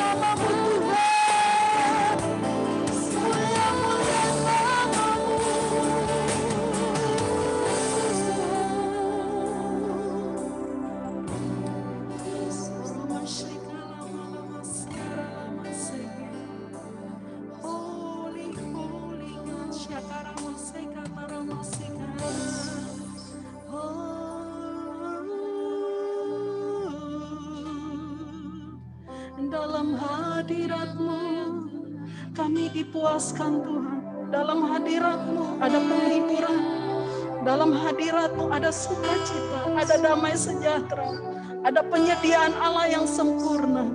namamu Tuhan, mulia namamu. Holy, holy God, Shakaramaseka, Maramaseka. Dalam hadirat-Mu kami dipuaskan Tuhan. Dalam hadirat-Mu ada penghiburan. Dalam hadirat-Mu ada sukacita, ada damai sejahtera, ada penyediaan Allah yang sempurna.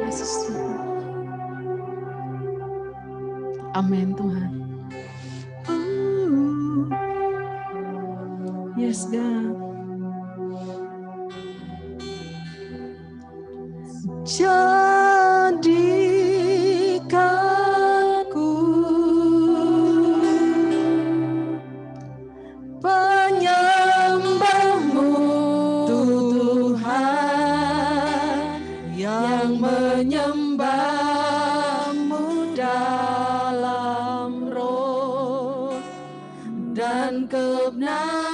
Yesus Tuhan. Amin Tuhan. Yes God. Jadikanku penyembah-Mu Tuhan, yang menyembah-Mu dalam roh dan kebenaran.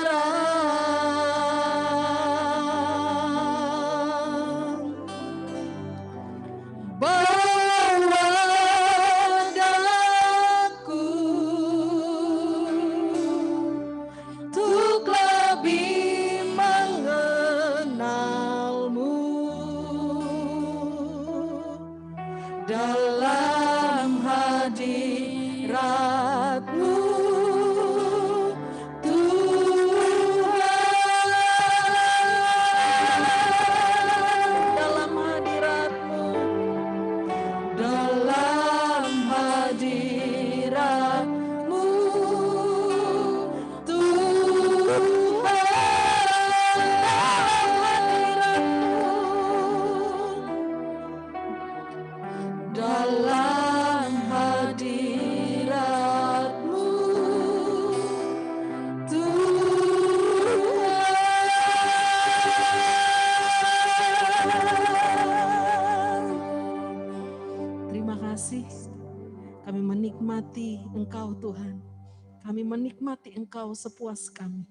Dalam hadirat-Mu Tuhan, dalam hadirat-Mu, dalam hadirat-Mu Tuhan, dalam hadirat-Mu Tuhan. Terima kasih, kami menikmati Engkau Tuhan. Kami menikmati Engkau sepuas kami.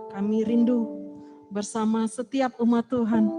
Kami rindu bersama setiap umat Tuhan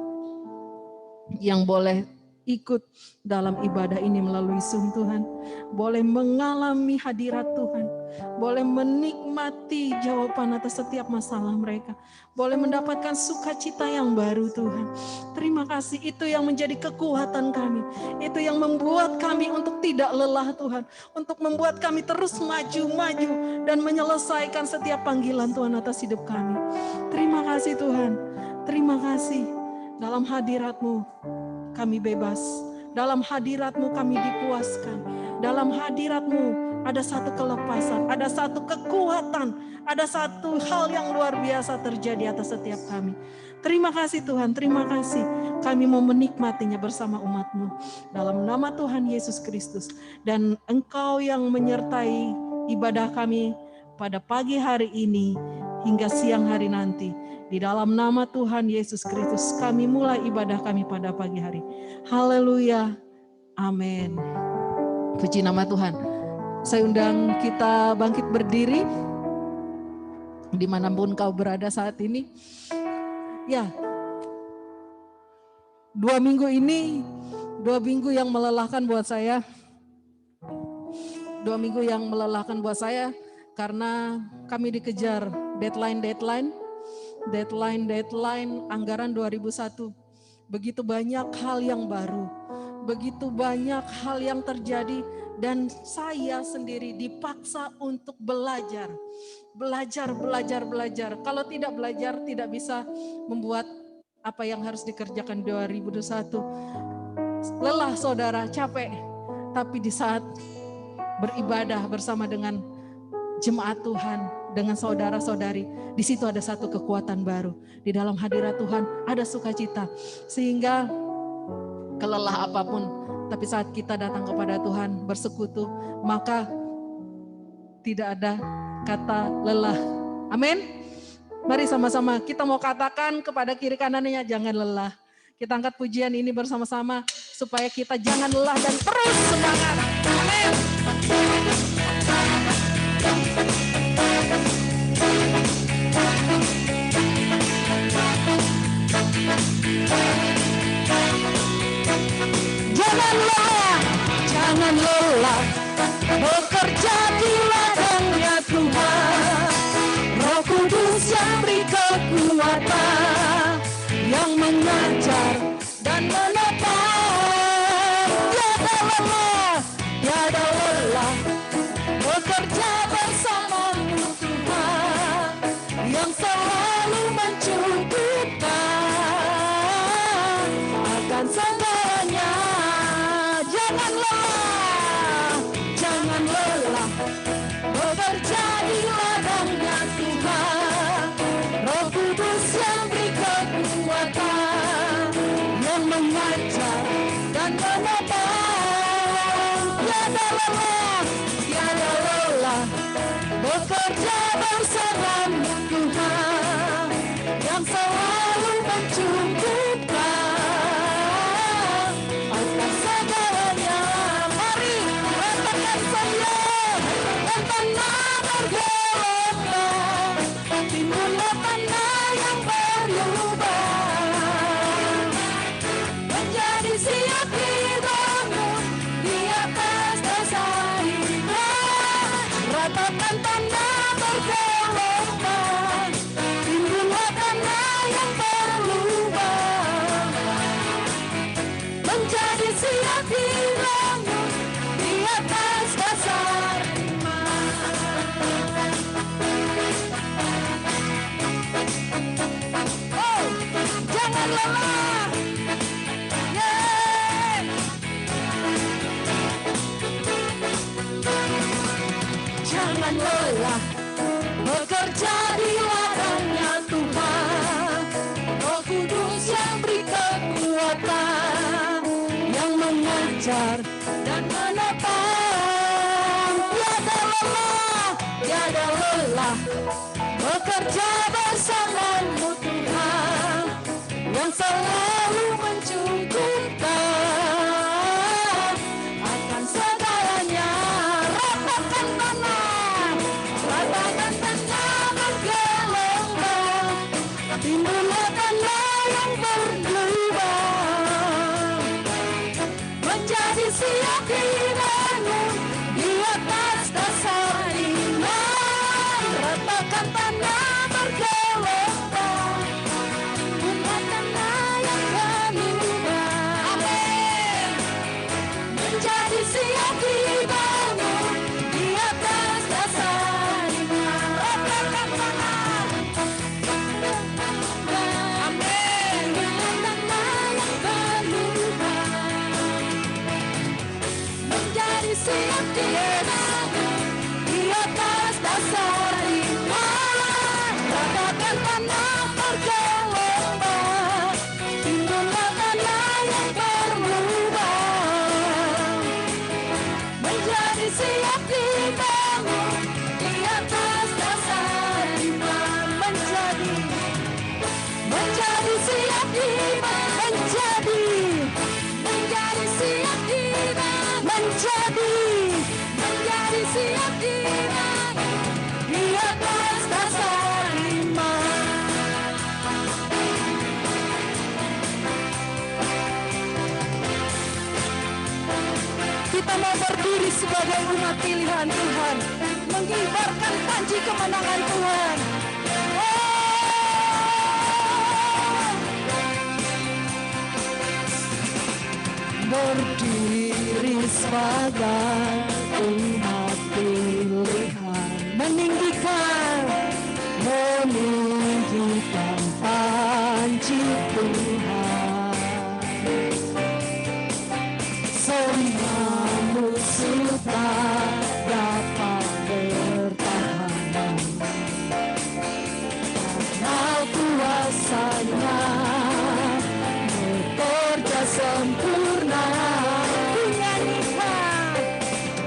yang boleh ikut dalam ibadah ini melalui Zoom Tuhan. Boleh mengalami hadirat Tuhan. Boleh menikmati jawaban atas setiap masalah mereka. Boleh mendapatkan sukacita yang baru Tuhan. Terima kasih, itu yang menjadi kekuatan kami. Itu yang membuat kami untuk tidak lelah Tuhan. Untuk membuat kami terus maju-maju dan menyelesaikan setiap panggilan Tuhan atas hidup kami. Terima kasih Tuhan. Terima kasih. Dalam hadirat-Mu kami bebas. Dalam hadirat-Mu kami dipuaskan. Dalam hadirat-Mu ada satu kelepasan, ada satu kekuatan, ada satu hal yang luar biasa terjadi atas setiap kami. Terima kasih Tuhan, terima kasih. Kami mau menikmatinya bersama umat-Mu. Dalam nama Tuhan Yesus Kristus. Dan Engkau yang menyertai ibadah kami pada pagi hari ini hingga siang hari nanti. Di dalam nama Tuhan Yesus Kristus kami mulai ibadah kami pada pagi hari. Haleluya. Amin. Puji nama Tuhan. Saya undang kita bangkit berdiri dimanapun kau berada saat ini. Ya, 2 minggu ini 2 minggu yang melelahkan buat saya. 2 minggu yang melelahkan buat saya karena kami dikejar deadline anggaran 2001. Begitu banyak hal yang baru, begitu banyak hal yang terjadi dan saya sendiri dipaksa untuk belajar. Kalau tidak belajar tidak bisa membuat apa yang harus dikerjakan 2021. Lelah saudara, capek. Tapi di saat beribadah bersama dengan jemaat Tuhan, dengan saudara-saudari, di situ ada satu kekuatan baru. Di dalam hadirat Tuhan ada sukacita. Sehingga kelelah apapun, tapi saat kita datang kepada Tuhan bersekutu, maka tidak ada kata lelah. Amin. Mari sama-sama kita mau katakan kepada kiri kanannya, jangan lelah. Kita angkat pujian ini bersama-sama supaya kita jangan lelah dan terus semangat. Amin. Jangan lelah, jangan lelah, bekerja di ladangnya Tuhan. Roh Kudus yang beri kekuatan, yang mengajar dan menopang. Tiada lelah, tiada lelah, bekerja bersamamu Tuhan, yang selalu mencukupkan akan segalanya. Jangan lelah, jangan lelah, bekerja di ladangnya Tuhan. Roh Kudus yang beri kekuatan, yang mengajar dan menopang. Tiada lelah, tiada lelah, bekerja bersamamu Tuhan, yang selalu mencukupkan akan segalanya. Mari rasakan saya dan tanah bergelombang, timbullah tanah yang berlubang, menjadi siap dibangun di atas dasar iman. Ratakan tanah bergelombang, timbullah tanah yang berlubang, menjadi siap dibangun di atas dasar iman. Oh, jangan lelah. Yeah. Jangan lelah, bekerja di ladangnya Tuhan. Roh Kudus yang beri kekuatan, yang mengajar dan menopang. Tiada lelah, tiada lelah, bekerja bersamamu Tuhan, yang selalu mencukupkan akan segalanya. Ratakan tanah, ratakan tanah bergelombang, timbullah tanah yang berlubang, menjadi siap dibangun di atas dasar iman. Ratakan tanah bergelombang, timbullah tanah yang berlubang. Amin. Menjadi siap dibangun di atas dasar iman. Ratakan tanah. Amin. Tanah yang berlubang, menjadi siap dibangun di atas dasar iman. Ratakan tanah bergelombang, timbullah tanah yang berlubang, menjadi siap dibangun di atas dasar iman. Menjadi siap dibangun, menjadi siap dibangun, menjadi siap dibangun di atas dasar iman. Kita mau berdiri sebagai umat pilihan Tuhan, mengibarkan panji kemenangan Tuhan. Berdiri sebagai umat pilihan, meninggikan panji Tuhan. Semua musuh tak dapat bertahan, karena kuasanya bekerja sempurna.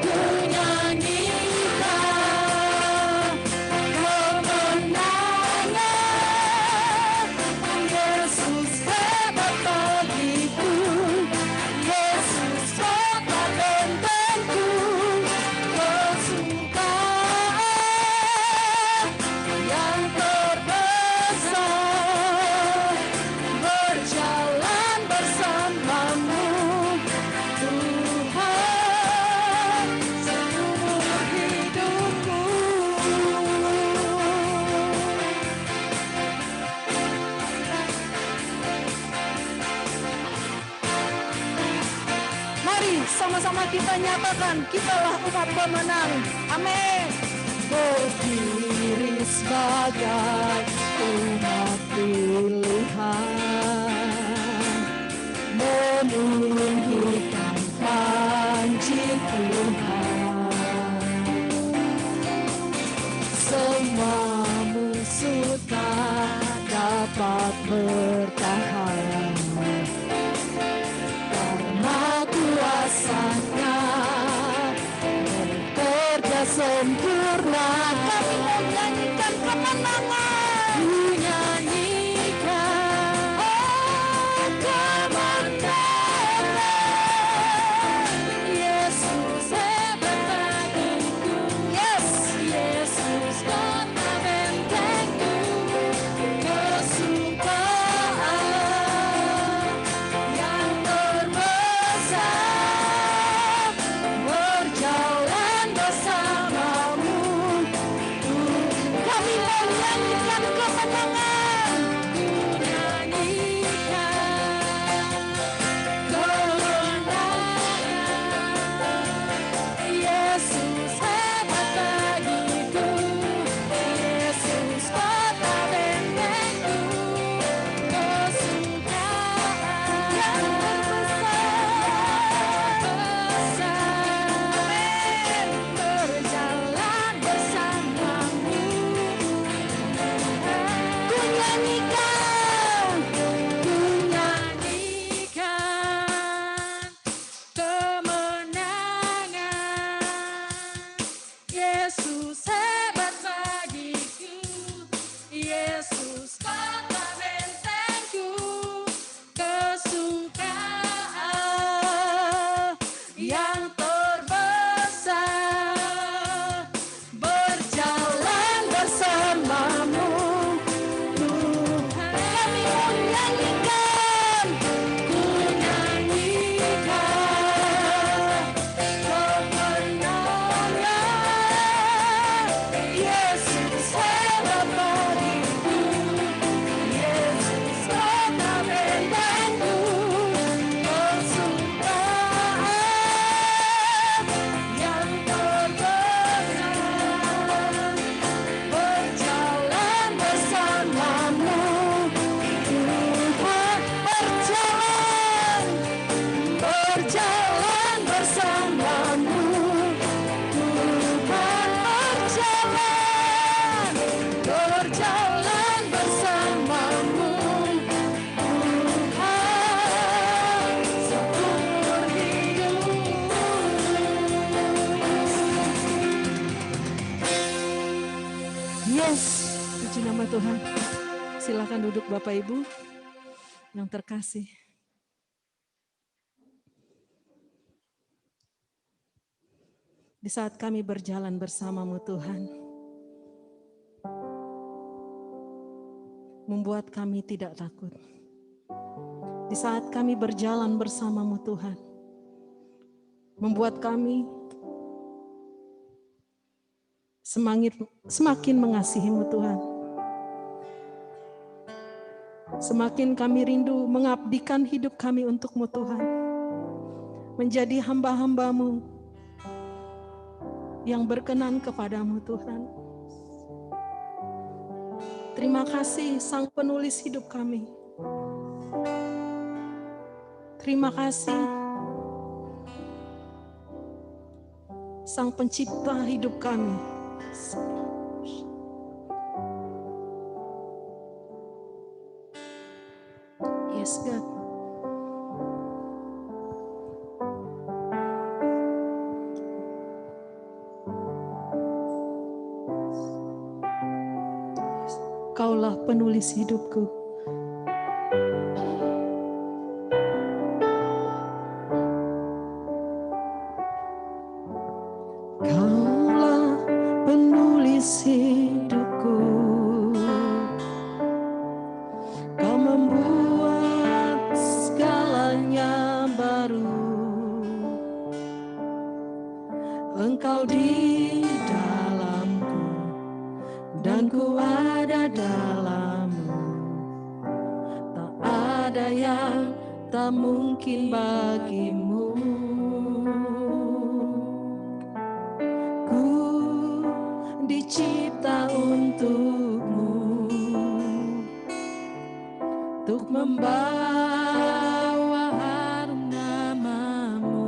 Kunyanyikan kemenangan sama-sama kita nyatakan, kitalah umat pemenang. Amin. Berdiri sebagai umat pilihan, meninggikan janji Tuhan. Semua musuh tak dapat bertahan, karena kuasanya bekerja sempurna. Kami menyanyikan kemenangan, menyanyikan kemenangan. Yesus hebat bagiku, yes, Yesus kota bentengku, kesukaan yang terbesar, berjalan bersamamu. Kami menyanyikan kemenangan, menyanyikan kemenangan. Yesus hebat bagiku, Yesus kota bentengku, kesukaan yang terbesar, berjalan bersamamu. Ku nyanyikan kemenangan. Yesus hebat bagiku, Yesus kota bentengku, kesukaan yang terbesar, berjalan bersamamu. Tuhan, kami menyanyikan, ku nyanyikan kemenangan. Yesus hebat bagiku, Yesus kota bentengku, kesukaan yang terbesar, berjalan bersamamu. Tuhan berjalan bersamamu. Tuhan berjalan bersamamu. Tuhan seumur hidup. Yes, puji nama Tuhan. Silakan duduk Bapak Ibu yang terkasih. Di saat kami berjalan bersamamu Tuhan, membuat kami tidak takut. Di saat kami berjalan bersamamu Tuhan, membuat kami semakin mengasihimu Tuhan. Semakin kami rindu mengabdikan hidup kami untukmu Tuhan. Menjadi hamba-hambamu yang berkenan kepadamu Tuhan. Terima kasih Sang Penulis hidup kami. Terima kasih Sang Pencipta hidup kami. Yes God. Kaulah penulis hidupku. Kaulah penulis hidupku. Kau membuat segalanya baru. Engkau di dalamku dan ku ada dalammu. Tak ada yang tak mungkin bagimu. untuk membawa harum namamu.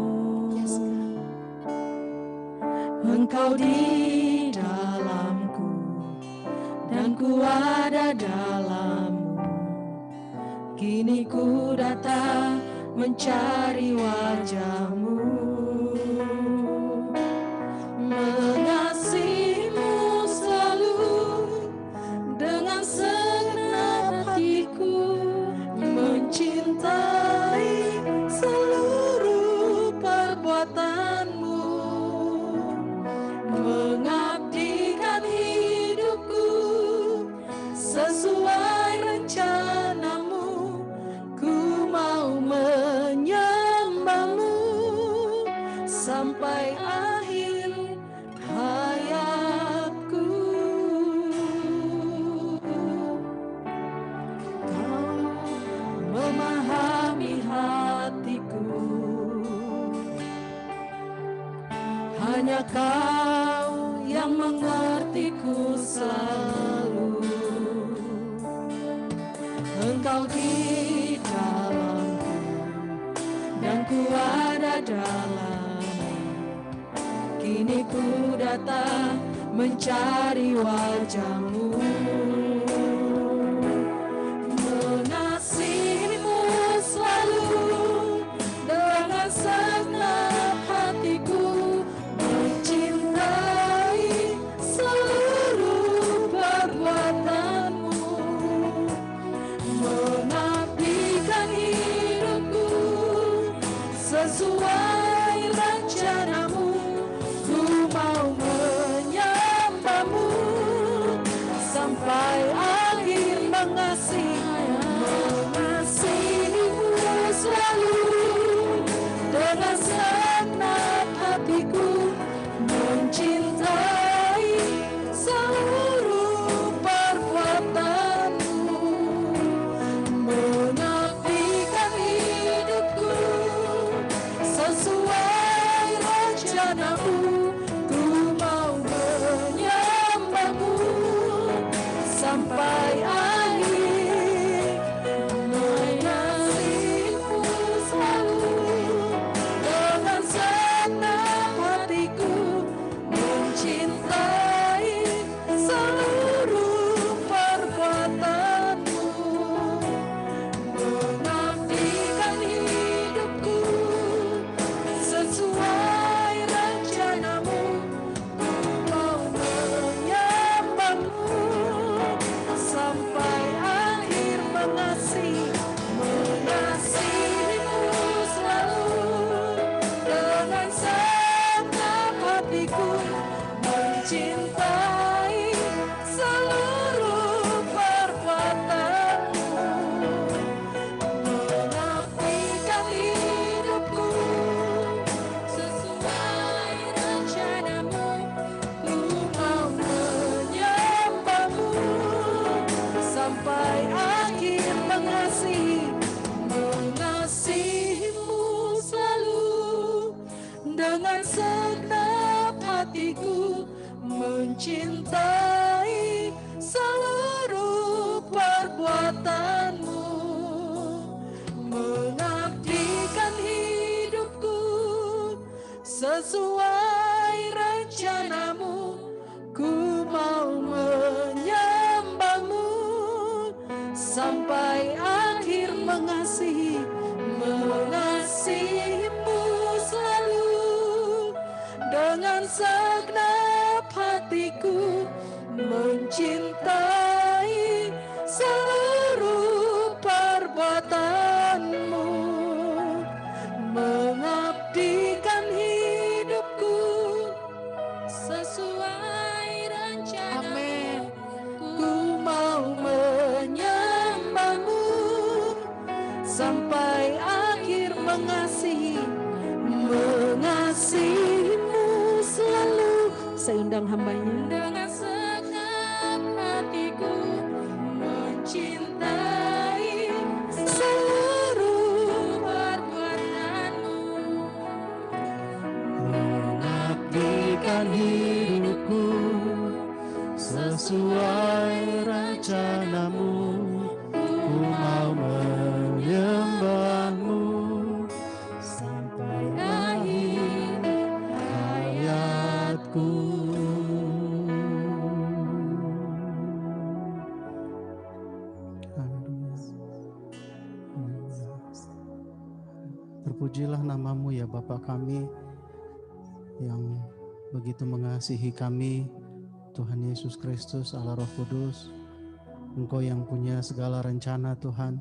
Engkau di dalamku dan ku ada dalammu. Kini ku datang mencari wajahmu, mengasihimu selalu dengan segenap hatiku, mencintai seluruh perbuatanmu, mengabdikan hidupku sesuai rencanamu. Ku mau menyembahmu sampai akhir hayatku. Kau memahami hatiku, hanya Kau yang mengertiku selalu. Engkau di dalamku dan ku ada dalammu. Kini ku datang mencari wajahmu, mengasihimu selalu dengan segenap hatiku, mencintai seluruh perbuatanmu, mengabdikan hidupku sesuai rencanamu. Ku mau menyembahmu sampai akhir mengasihimu selalu dengan segenap hatiku, mencintai seluruh perbuatanmu, mengabdikan hidupku sesuai rencanamu. Ku mau menyembahmu sampai akhir, mengasihimu selalu dengan segenap hatiku, mencintai seluruh perbuatanmu, mengabdikan hidupku sesuai rencanamu. Ku mau menyembahmu sampai akhir mengasihimu selalu dengan segenap hatiku, mencintai seluruh perbuatanmu, mengabdikan hidupku sesuai rencanamu. Ku mau menyembahmu sampai akhir mengasihimu selalu dengan segenap hatiku, mencintai seluruh perbuatanmu, mengabdikan hidupku sesuai rencanamu. Ku mau menyembahmu sampai akhir mengasihimu selalu dengan segenap hatiku, mencintai seluruh perbuatanmu, mengabdikan hidupku sesuai rencanamu. Amin. Ku mau menyembahmu sampai akhir mengasihimu selalu. Saya undang hambanya dengan segenap hatiku, mencintai seluruh perbuatanmu, mengabdikan hidupku sesuai rencanamu. Ku mau Terpujilah namamu ya Bapa kami yang begitu mengasihi kami, Tuhan Yesus Kristus, Allah Roh Kudus. Engkau yang punya segala rencana Tuhan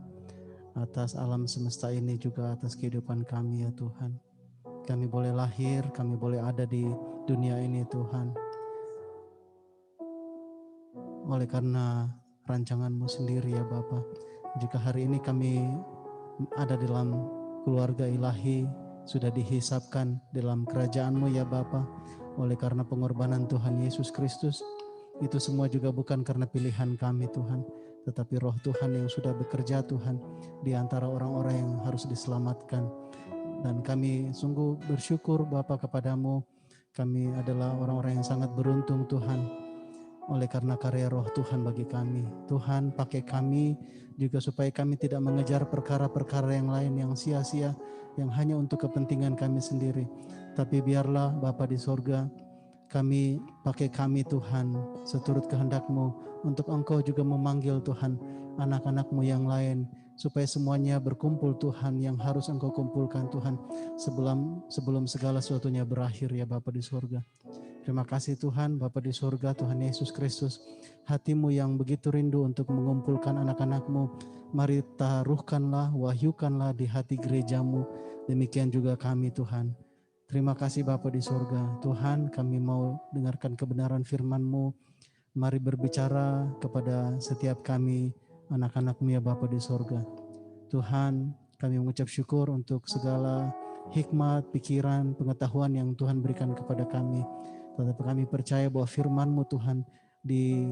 atas alam semesta ini, juga atas kehidupan kami ya Tuhan. Kami boleh lahir, kami boleh ada di dunia ini Tuhan, oleh karena rancangan-Mu sendiri ya Bapa. Jika hari ini kami ada dalam keluarga ilahi, sudah dihisapkan dalam kerajaan-Mu ya Bapa, oleh karena pengorbanan Tuhan Yesus Kristus, itu semua juga bukan karena pilihan kami Tuhan, tetapi Roh Tuhan yang sudah bekerja Tuhan di antara orang-orang yang harus diselamatkan. Dan kami sungguh bersyukur Bapa kepadamu. Kami adalah orang-orang yang sangat beruntung Tuhan, oleh karena karya Roh Tuhan bagi kami. Tuhan, pakai kami juga supaya kami tidak mengejar perkara-perkara yang lain yang sia-sia, yang hanya untuk kepentingan kami sendiri. Tapi biarlah Bapa di sorga, kami pakai kami Tuhan seturut kehendak-Mu, untuk Engkau juga memanggil Tuhan anak-anak-Mu yang lain, supaya semuanya berkumpul Tuhan yang harus Engkau kumpulkan Tuhan sebelum segala sesuatunya berakhir ya Bapa di sorga. Terima kasih Tuhan, Bapa di surga, Tuhan Yesus Kristus, hati-Mu yang begitu rindu untuk mengumpulkan anak-anak-Mu. Mari taruhkanlah, wahyukanlah di hati gereja-Mu. Demikian juga kami Tuhan. Terima kasih Bapa di surga. Tuhan, kami mau dengarkan kebenaran firman-Mu. Mari berbicara kepada setiap kami, anak-anak-Mu ya Bapa di surga. Tuhan, kami mengucap syukur untuk segala hikmat, pikiran, pengetahuan yang Tuhan berikan kepada kami. Tetapi kami percaya bahwa firman-Mu Tuhan di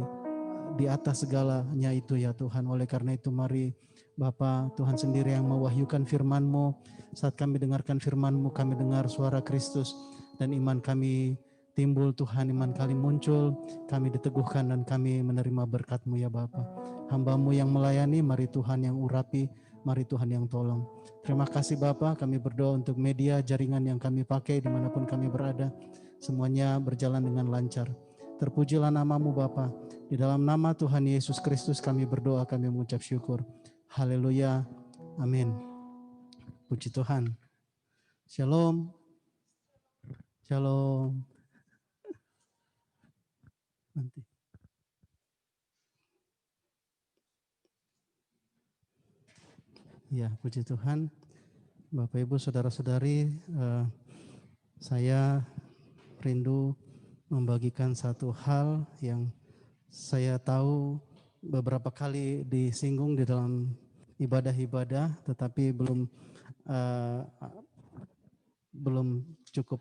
atas segalanya itu ya Tuhan. Oleh karena itu mari Bapa, Tuhan sendiri yang mewahyukan firman-Mu. Saat kami dengarkan firman-Mu, kami dengar suara Kristus dan iman kami timbul Tuhan, iman kami muncul, kami diteguhkan dan kami menerima berkat-Mu ya Bapa. Hamba-Mu yang melayani, mari Tuhan yang urapi, mari Tuhan yang tolong. Terima kasih Bapa, kami berdoa untuk media, jaringan yang kami pakai dimanapun kami berada. Semuanya berjalan dengan lancar. Terpujilah namamu Bapa. Di dalam nama Tuhan Yesus Kristus kami berdoa, kami mengucap syukur. Haleluya. Amin. Puji Tuhan. Shalom. Shalom. Nanti. Ya, puji Tuhan. Bapak Ibu Saudara-saudari, saya rindu membagikan satu hal yang saya tahu beberapa kali disinggung di dalam ibadah-ibadah, tetapi belum cukup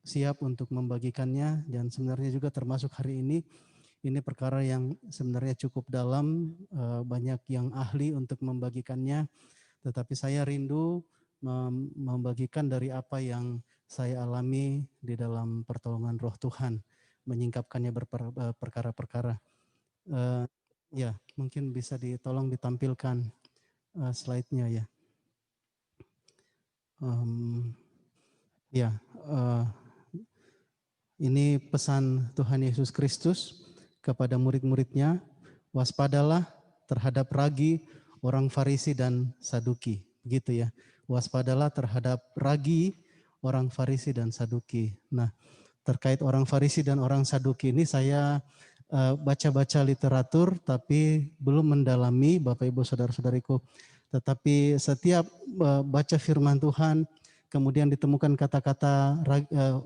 siap untuk membagikannya, dan sebenarnya juga termasuk hari ini perkara yang sebenarnya cukup dalam, banyak yang ahli untuk membagikannya, tetapi saya rindu membagikan dari apa yang saya alami di dalam pertolongan Roh Tuhan, menyingkapkannya berperkara-perkara. Ya, mungkin bisa tolong ditampilkan slide-nya ya. Ini pesan Tuhan Yesus Kristus kepada murid-muridnya, waspadalah terhadap ragi orang Farisi dan Saduki. Begitu ya, waspadalah terhadap ragi orang Farisi dan Saduki. Nah, terkait orang Farisi dan orang Saduki ini saya baca-baca literatur tapi belum mendalami Bapak Ibu Saudara-saudariku. Tetapi setiap baca firman Tuhan, kemudian ditemukan kata-kata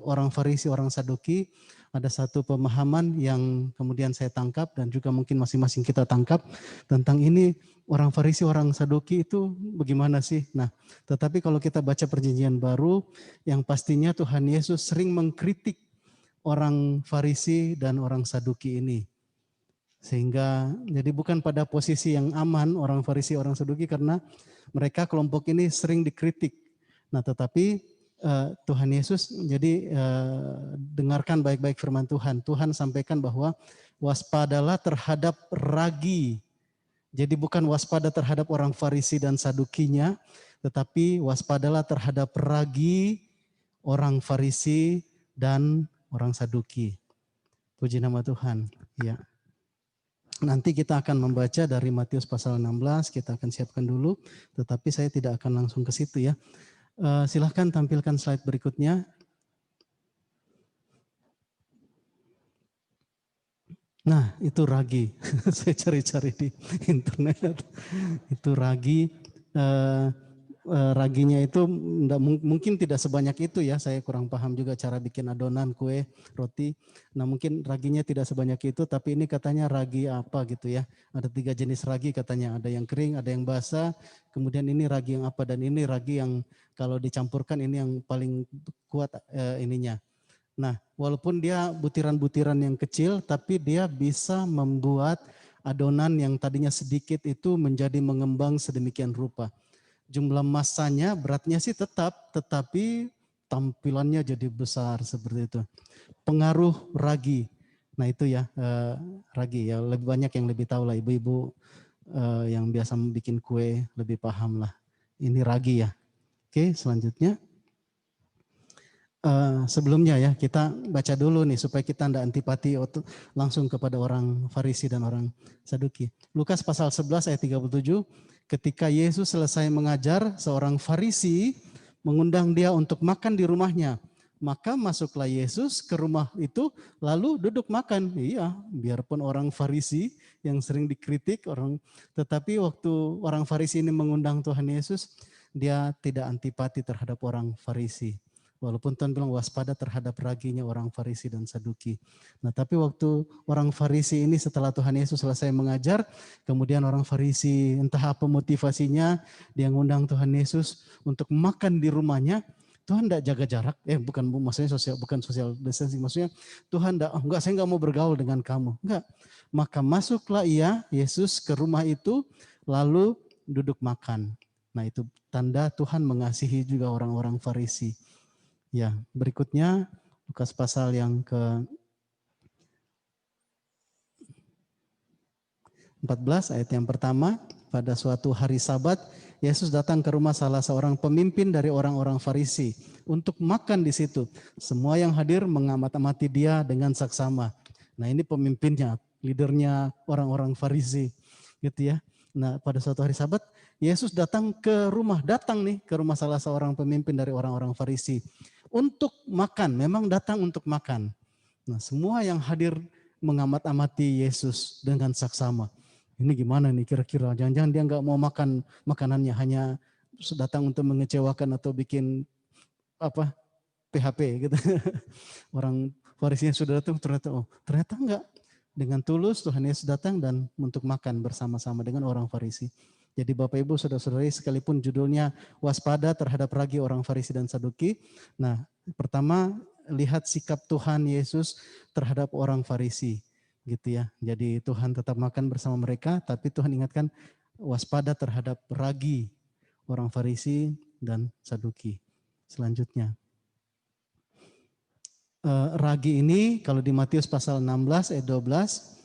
orang Farisi, orang Saduki, ada satu pemahaman yang kemudian saya tangkap dan juga mungkin masing-masing kita tangkap tentang ini, orang Farisi, orang Saduki itu bagaimana sih? Nah, tetapi kalau kita baca Perjanjian Baru, yang pastinya Tuhan Yesus sering mengkritik orang Farisi dan orang Saduki ini. Sehingga jadi bukan pada posisi yang aman orang Farisi, orang Saduki, karena mereka kelompok ini sering dikritik. Nah, tetapi Tuhan Yesus jadi dengarkan baik-baik firman Tuhan. Tuhan sampaikan bahwa waspadalah terhadap ragi. Jadi bukan waspada terhadap orang Farisi dan Sadukinya, tetapi waspadalah terhadap ragi orang Farisi dan orang Saduki. Puji nama Tuhan. Ya. Nanti kita akan membaca dari Matius pasal 16, kita akan siapkan dulu, tetapi saya tidak akan langsung ke situ ya. Silahkan tampilkan slide berikutnya. Nah, itu ragi. Saya cari-cari di internet. Itu ragi. Raginya itu mungkin tidak sebanyak itu ya. Saya kurang paham juga cara bikin adonan kue, roti. Nah, mungkin raginya tidak sebanyak itu, tapi ini katanya ragi apa gitu ya. Ada 3 jenis ragi katanya. Ada yang kering, ada yang basah. Kemudian ini ragi yang apa, dan ini ragi yang kalau dicampurkan ini yang paling kuat ininya. Nah, walaupun dia butiran-butiran yang kecil, tapi dia bisa membuat adonan yang tadinya sedikit itu menjadi mengembang sedemikian rupa. Jumlah massanya, beratnya sih tetap, tetapi tampilannya jadi besar seperti itu. Pengaruh ragi. Nah itu ya, ragi ya, lebih banyak yang lebih tahu lah, ibu-ibu yang biasa bikin kue lebih paham lah. Ini ragi ya. Oke, selanjutnya. Sebelumnya ya kita baca dulu nih supaya kita tidak antipati langsung kepada orang Farisi dan orang Saduki. Lukas pasal 11 ayat 37, ketika Yesus selesai mengajar, seorang Farisi mengundang dia untuk makan di rumahnya. Maka masuklah Yesus ke rumah itu lalu duduk makan. Iya, biarpun orang Farisi yang sering dikritik tetapi waktu orang Farisi ini mengundang Tuhan Yesus, dia tidak antipati terhadap orang Farisi. Walaupun Tuhan bilang waspada terhadap raginya orang Farisi dan Saduki. Nah, tapi waktu orang Farisi ini setelah Tuhan Yesus selesai mengajar, kemudian orang Farisi entah apa motivasinya, dia ngundang Tuhan Yesus untuk makan di rumahnya. Tuhan tidak jaga jarak, maksudnya bukan social distancing, maksudnya Tuhan enggak, saya enggak mau bergaul dengan kamu, enggak. Maka masuklah Yesus ke rumah itu, lalu duduk makan. Nah, itu tanda Tuhan mengasihi juga orang-orang Farisi. Ya, berikutnya Lukas pasal yang ke-14 ayat yang pertama. Pada suatu hari Sabat, Yesus datang ke rumah salah seorang pemimpin dari orang-orang Farisi untuk makan di situ. Semua yang hadir mengamati dia dengan saksama. Nah, ini pemimpinnya, leadernya orang-orang Farisi, gitu ya. Nah, pada suatu hari Sabat, Yesus datang ke rumah salah seorang pemimpin dari orang-orang Farisi untuk makan, memang datang untuk makan. Nah, semua yang hadir mengamat-amati Yesus dengan saksama. Ini gimana nih kira-kira? Jangan-jangan dia nggak mau makan makanannya, hanya datang untuk mengecewakan atau bikin PHP gitu. Orang Farisinya sudah datang, ternyata enggak. Dengan tulus Tuhan Yesus datang dan untuk makan bersama-sama dengan orang Farisi. Jadi Bapak Ibu Saudara-saudari, sekalipun judulnya waspada terhadap ragi orang Farisi dan Saduki. Nah, pertama lihat sikap Tuhan Yesus terhadap orang Farisi, gitu ya. Jadi Tuhan tetap makan bersama mereka, tapi Tuhan ingatkan waspada terhadap ragi orang Farisi dan Saduki. Selanjutnya, ragi ini kalau di Matius pasal 16 ayat 12,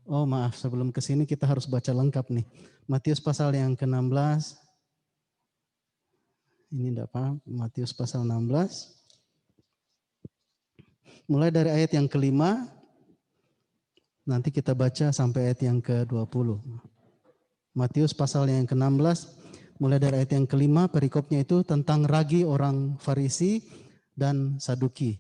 maaf, sebelum ke sini kita harus baca lengkap nih. Matius pasal yang ke-16. Ini enggak paham. Matius pasal 16. Mulai dari ayat yang ke-5. Nanti kita baca sampai ayat yang ke-20. Matius pasal yang ke-16. Mulai dari ayat yang ke-5, perikopnya itu tentang ragi orang Farisi dan Saduki.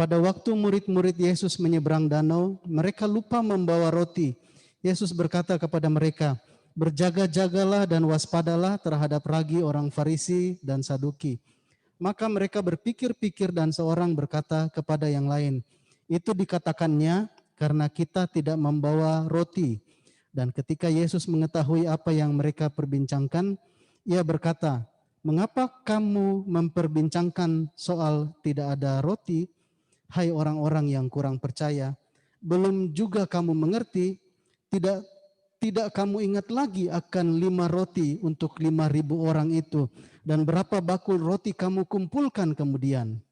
Pada waktu murid-murid Yesus menyeberang danau, mereka lupa membawa roti. Yesus berkata kepada mereka, berjaga-jagalah dan waspadalah terhadap ragi orang Farisi dan Saduki. Maka mereka berpikir-pikir dan seorang berkata kepada yang lain, itu dikatakannya karena kita tidak membawa roti. Dan ketika Yesus mengetahui apa yang mereka perbincangkan, ia berkata, mengapa kamu memperbincangkan soal tidak ada roti? Hai orang-orang yang kurang percaya, belum juga kamu mengerti, tidak kamu ingat lagi akan 5 roti untuk 5.000 orang itu, dan berapa bakul roti kamu kumpulkan kemudian?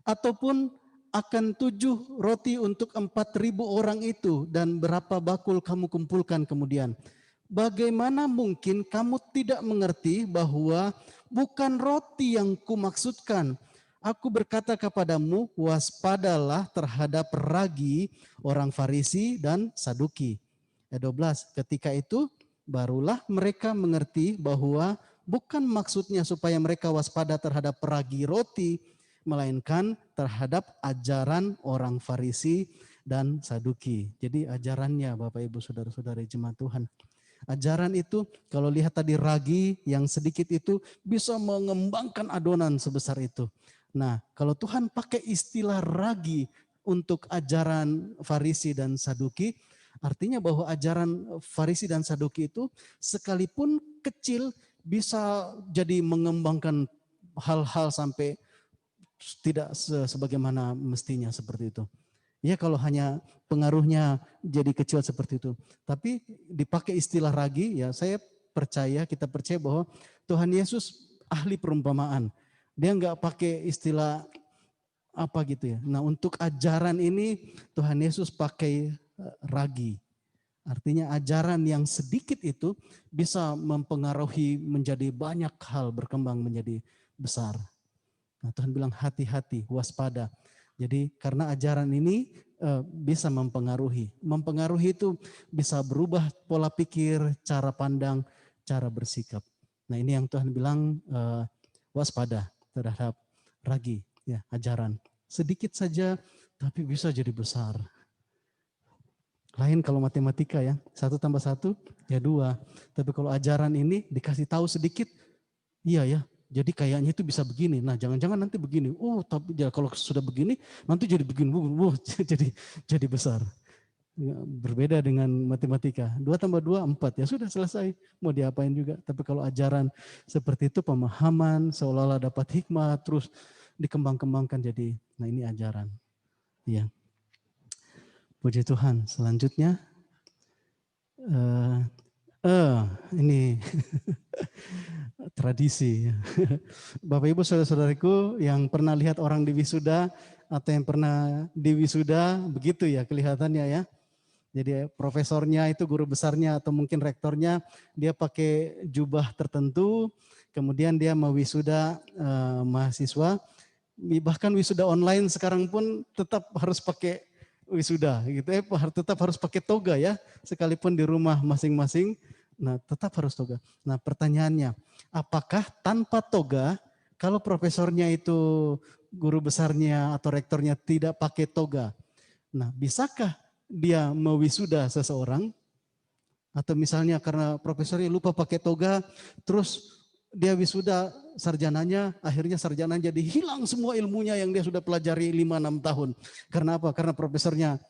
Ataupun akan 7 roti untuk 4.000 orang itu, dan berapa bakul kamu kumpulkan kemudian? Bagaimana mungkin kamu tidak mengerti bahwa bukan roti yang kumaksudkan? Aku berkata kepadamu, waspadalah terhadap ragi orang Farisi dan Saduki. Ayat 12, ketika itu barulah mereka mengerti bahwa Bukan maksudnya supaya mereka waspada terhadap peragi roti, melainkan terhadap ajaran orang Farisi dan Saduki. Jadi ajarannya Bapak Ibu Saudara-saudari jemaat Tuhan. Ajaran itu kalau lihat tadi ragi yang sedikit itu bisa mengembangkan adonan sebesar itu. Nah kalau Tuhan pakai istilah ragi untuk ajaran Farisi dan Saduki, artinya bahwa ajaran Farisi dan Saduki itu sekalipun kecil bisa jadi mengembangkan hal-hal sampai tidak sebagaimana mestinya seperti itu. Ya kalau hanya pengaruhnya jadi kecil seperti itu. Tapi dipakai istilah ragi, ya saya percaya, kita percaya bahwa Tuhan Yesus ahli perumpamaan. Dia nggak pakai istilah apa gitu ya. Nah untuk ajaran ini Tuhan Yesus pakai ragi. Artinya ajaran yang sedikit itu bisa mempengaruhi menjadi banyak hal, berkembang menjadi besar. Nah Tuhan bilang hati-hati, waspada. Jadi karena ajaran ini bisa mempengaruhi. Mempengaruhi itu bisa berubah pola pikir, cara pandang, cara bersikap. Nah ini yang Tuhan bilang waspada terhadap ragi, ya ajaran. Sedikit saja tapi bisa jadi besar. Lain kalau matematika ya, 1 tambah 1 ya 2. Tapi kalau ajaran ini dikasih tahu sedikit, iya ya. Jadi kayaknya itu bisa begini. Nah, jangan-jangan nanti begini. Oh, tapi ya kalau sudah begini, nanti jadi begini. Jadi besar. Ya, berbeda dengan matematika. 2 tambah 2, 4. Ya sudah selesai. Mau diapain juga. Tapi kalau ajaran seperti itu, pemahaman, seolah-olah dapat hikmah, terus dikembang-kembangkan jadi, nah ini ajaran. Ya. Puji Tuhan. Selanjutnya, ini tradisi. Bapak Ibu saudara-saudariku yang pernah lihat orang di wisuda atau yang pernah di wisuda begitu ya kelihatannya ya. Jadi profesornya itu guru besarnya atau mungkin rektornya dia pakai jubah tertentu, kemudian dia mau wisuda mahasiswa, bahkan wisuda online sekarang pun tetap harus pakai wisuda gitu tetap harus pakai toga ya, sekalipun di rumah masing-masing. Nah, tetap harus toga. Nah, pertanyaannya, apakah tanpa toga, kalau profesornya itu guru besarnya atau rektornya tidak pakai toga, nah bisakah dia mewisuda seseorang? Atau misalnya karena profesornya lupa pakai toga, terus dia wisuda sarjananya, akhirnya sarjana jadi hilang semua ilmunya yang dia sudah pelajari 5-6 tahun. Karena apa? Karena profesornya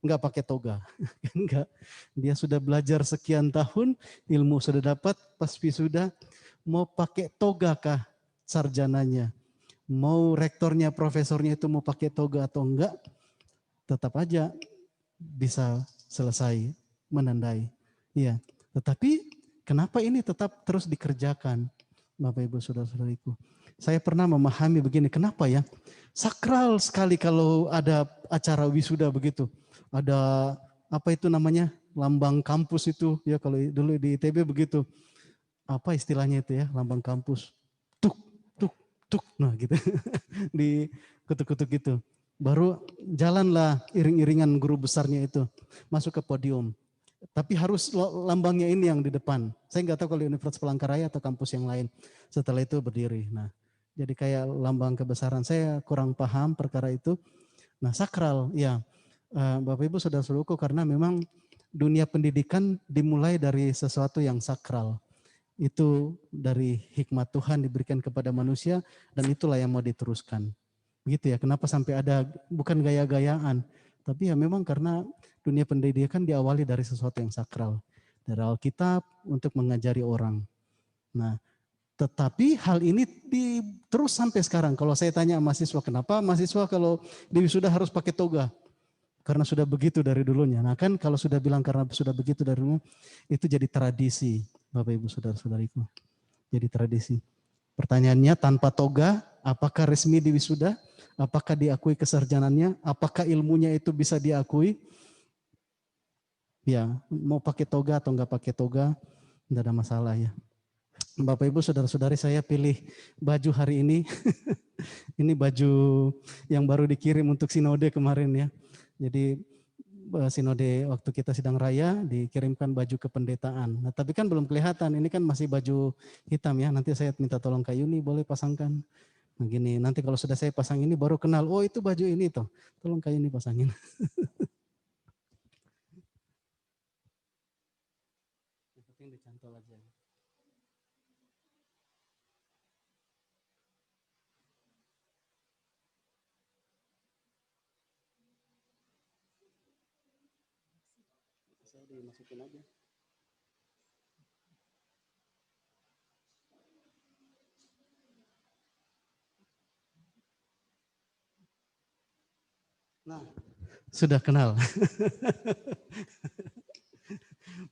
enggak pakai toga. Enggak. Dia sudah belajar sekian tahun, ilmu sudah dapat, pas wisuda mau pakai toga kah sarjananya? Mau rektornya, profesornya itu mau pakai toga atau enggak? Tetap aja bisa selesai menandai. Iya, tetapi kenapa ini tetap terus dikerjakan? Bapak Ibu Saudara-saudariku. Saya pernah memahami begini, kenapa ya? Sakral sekali kalau ada acara wisuda begitu. Ada apa itu namanya? Lambang kampus itu ya, kalau dulu di ITB begitu. Apa istilahnya itu ya? Lambang kampus. Tuk tuk tuk. Nah, gitu. Di kutuk-kutuk gitu. Baru jalanlah iring-iringan guru besarnya itu masuk ke podium. Tapi harus lambangnya ini yang di depan. Saya nggak tahu kalau Universitas Palangkaraya atau kampus yang lain. Setelah itu berdiri. Nah, jadi kayak lambang kebesaran. Saya kurang paham perkara itu. Nah, sakral, ya. Bapak Ibu saudara-saudaraku, karena memang dunia pendidikan dimulai dari sesuatu yang sakral. Itu dari hikmat Tuhan diberikan kepada manusia dan itulah yang mau diteruskan. Begitu ya, kenapa sampai ada, bukan gaya-gayaan, tapi ya memang karena dunia pendidikan diawali dari sesuatu yang sakral. Dari Alkitab untuk mengajari orang. Nah, tetapi hal ini terus sampai sekarang. Kalau saya tanya mahasiswa, kenapa mahasiswa kalau di wisuda harus pakai toga? Karena sudah begitu dari dulunya. Nah kan kalau sudah bilang karena sudah begitu dari dulu, itu jadi tradisi. Bapak Ibu Saudara-saudariku. Jadi tradisi. Pertanyaannya, tanpa toga, apakah resmi di wisuda? Apakah diakui kesarjanannya? Apakah ilmunya itu bisa diakui? Ya, mau pakai toga atau enggak pakai toga, enggak ada masalah ya. Bapak Ibu saudara-saudari, saya pilih baju hari ini. Ini baju yang baru dikirim untuk sinode kemarin ya. Jadi sinode waktu kita sidang raya dikirimkan baju kependetaan. Nah, tapi kan belum kelihatan, ini kan masih baju hitam ya. Nanti saya minta tolong Kak Yuni, boleh pasangkan. Nah, gini, nanti kalau sudah saya pasang ini baru kenal, oh itu baju ini toh. Tolong Kak Yuni pasangin. Yang penting dicantol aja. Saya dimasukin aja. Nah, sudah kenal.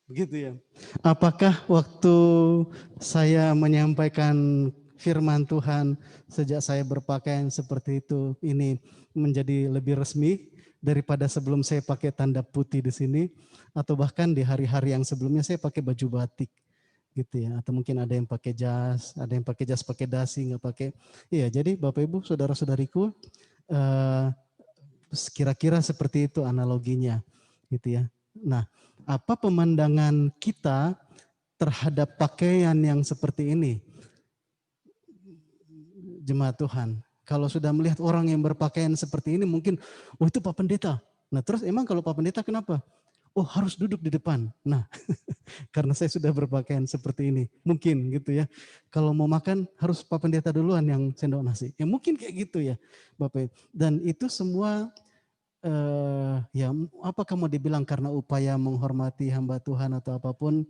Begitu ya. Apakah waktu saya menyampaikan firman Tuhan sejak saya berpakaian seperti itu ini menjadi lebih resmi daripada sebelum saya pakai tanda putih di sini, atau bahkan di hari-hari yang sebelumnya saya pakai baju batik gitu ya, atau mungkin ada yang pakai jas, ada yang pakai jas pakai dasi nggak pakai. Iya, jadi Bapak Ibu saudara-saudariku, kira-kira seperti itu analoginya gitu ya. Nah, apa pemandangan kita terhadap pakaian yang seperti ini, jemaat Tuhan? Kalau sudah melihat orang yang berpakaian seperti ini mungkin, oh itu Pak Pendeta. Nah terus emang kalau Pak Pendeta kenapa? Oh harus duduk di depan. Nah karena saya sudah berpakaian seperti ini. Mungkin gitu ya. Kalau mau makan harus Pak Pendeta duluan yang sendok nasi. Ya mungkin kayak gitu ya Bapak. Dan itu semua ya apakah mau dibilang karena upaya menghormati hamba Tuhan atau apapun,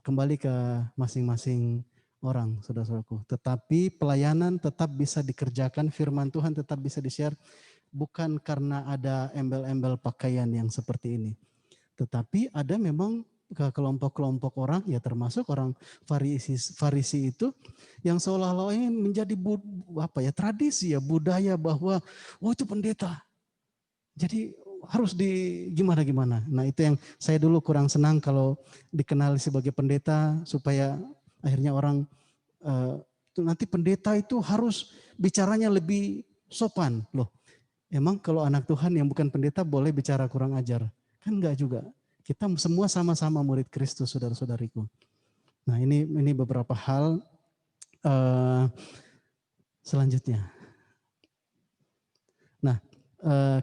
kembali ke masing-masing orang, saudara-saudaraku. Tetapi pelayanan tetap bisa dikerjakan, firman Tuhan tetap bisa di-share, bukan karena ada embel-embel pakaian yang seperti ini. Tetapi ada memang kelompok-kelompok orang, ya termasuk orang Farisi itu, yang seolah-olah ini menjadi tradisi ya, budaya bahwa oh itu pendeta. Jadi harus di gimana-gimana. Nah itu yang saya dulu kurang senang kalau dikenal sebagai pendeta, supaya akhirnya orang nanti pendeta itu harus bicaranya lebih sopan. Loh, emang kalau anak Tuhan yang bukan pendeta boleh bicara kurang ajar? Kan enggak juga. Kita semua sama-sama murid Kristus, saudara-saudariku. Nah ini beberapa hal selanjutnya. Nah,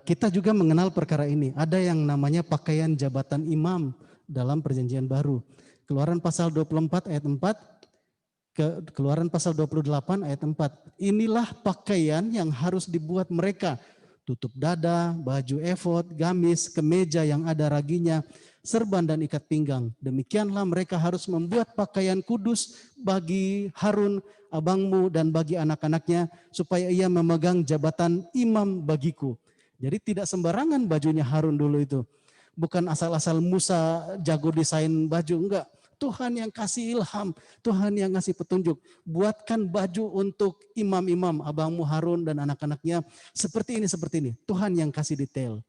kita juga mengenal perkara ini. Ada yang namanya pakaian jabatan imam dalam perjanjian baru. Keluaran pasal 24 ayat 4, Keluaran pasal 28 ayat 4. Inilah pakaian yang harus dibuat mereka. Tutup dada, baju efod, gamis, kemeja yang ada raginya, serban dan ikat pinggang. Demikianlah mereka harus membuat pakaian kudus bagi Harun, abangmu, dan bagi anak-anaknya, supaya ia memegang jabatan imam bagiku. Jadi tidak sembarangan bajunya Harun dulu itu. Bukan asal-asal Musa jago desain baju, enggak. Tuhan yang kasih ilham, Tuhan yang ngasih petunjuk. Buatkan baju untuk imam-imam, abangmu Harun dan anak-anaknya, seperti ini. Tuhan yang kasih detail.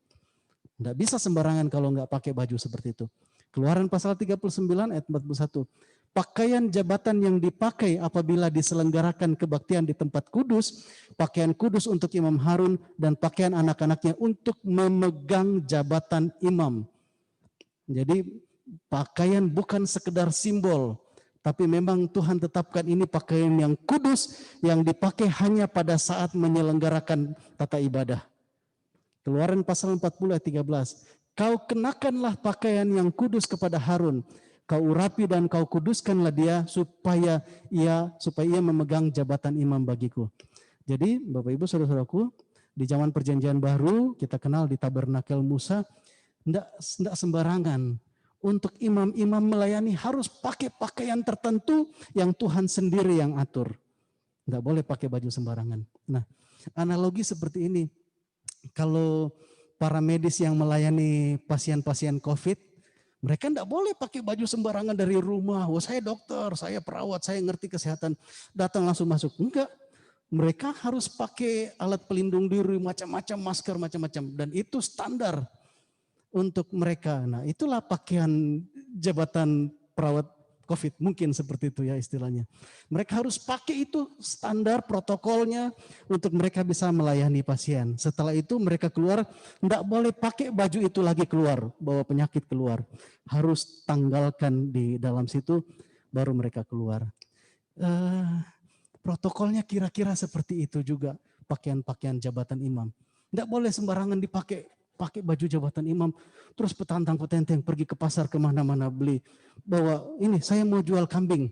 Enggak bisa sembarangan kalau enggak pakai baju seperti itu. Keluaran pasal 39 ayat 41. Pakaian jabatan yang dipakai apabila diselenggarakan kebaktian di tempat kudus, pakaian kudus untuk Imam Harun dan pakaian anak-anaknya untuk memegang jabatan imam. Jadi pakaian bukan sekedar simbol, tapi memang Tuhan tetapkan ini pakaian yang kudus yang dipakai hanya pada saat menyelenggarakan tata ibadah. Keluaran pasal 40 ayat 13. Kau kenakanlah pakaian yang kudus kepada Harun. Kau urapi dan kau kuduskanlah dia supaya ia memegang jabatan imam bagiku. Jadi Bapak Ibu saudara-saudaraku, di zaman perjanjian baru kita kenal di tabernakel Musa, tidak sembarangan. Untuk imam-imam melayani harus pakai pakaian tertentu yang Tuhan sendiri yang atur. Tidak boleh pakai baju sembarangan. Nah, analogi seperti ini. Kalau para medis yang melayani pasien-pasien COVID, mereka tidak boleh pakai baju sembarangan dari rumah. Oh, saya dokter, saya perawat, saya ngerti kesehatan. Datang langsung masuk. Enggak. Mereka harus pakai alat pelindung diri, macam-macam, masker, macam-macam. Dan itu standar untuk mereka. Nah, itulah pakaian jabatan perawat COVID, mungkin seperti itu ya istilahnya. Mereka harus pakai itu standar protokolnya untuk mereka bisa melayani pasien. Setelah itu mereka keluar, enggak boleh pakai baju itu lagi keluar, bawa penyakit keluar. Harus tanggalkan di dalam situ, baru mereka keluar. Protokolnya kira-kira seperti itu juga, pakaian-pakaian jabatan imam. Enggak boleh sembarangan dipakai baju jabatan imam, terus petantang-petenteng pergi ke pasar kemana-mana beli. Bahwa ini saya mau jual kambing.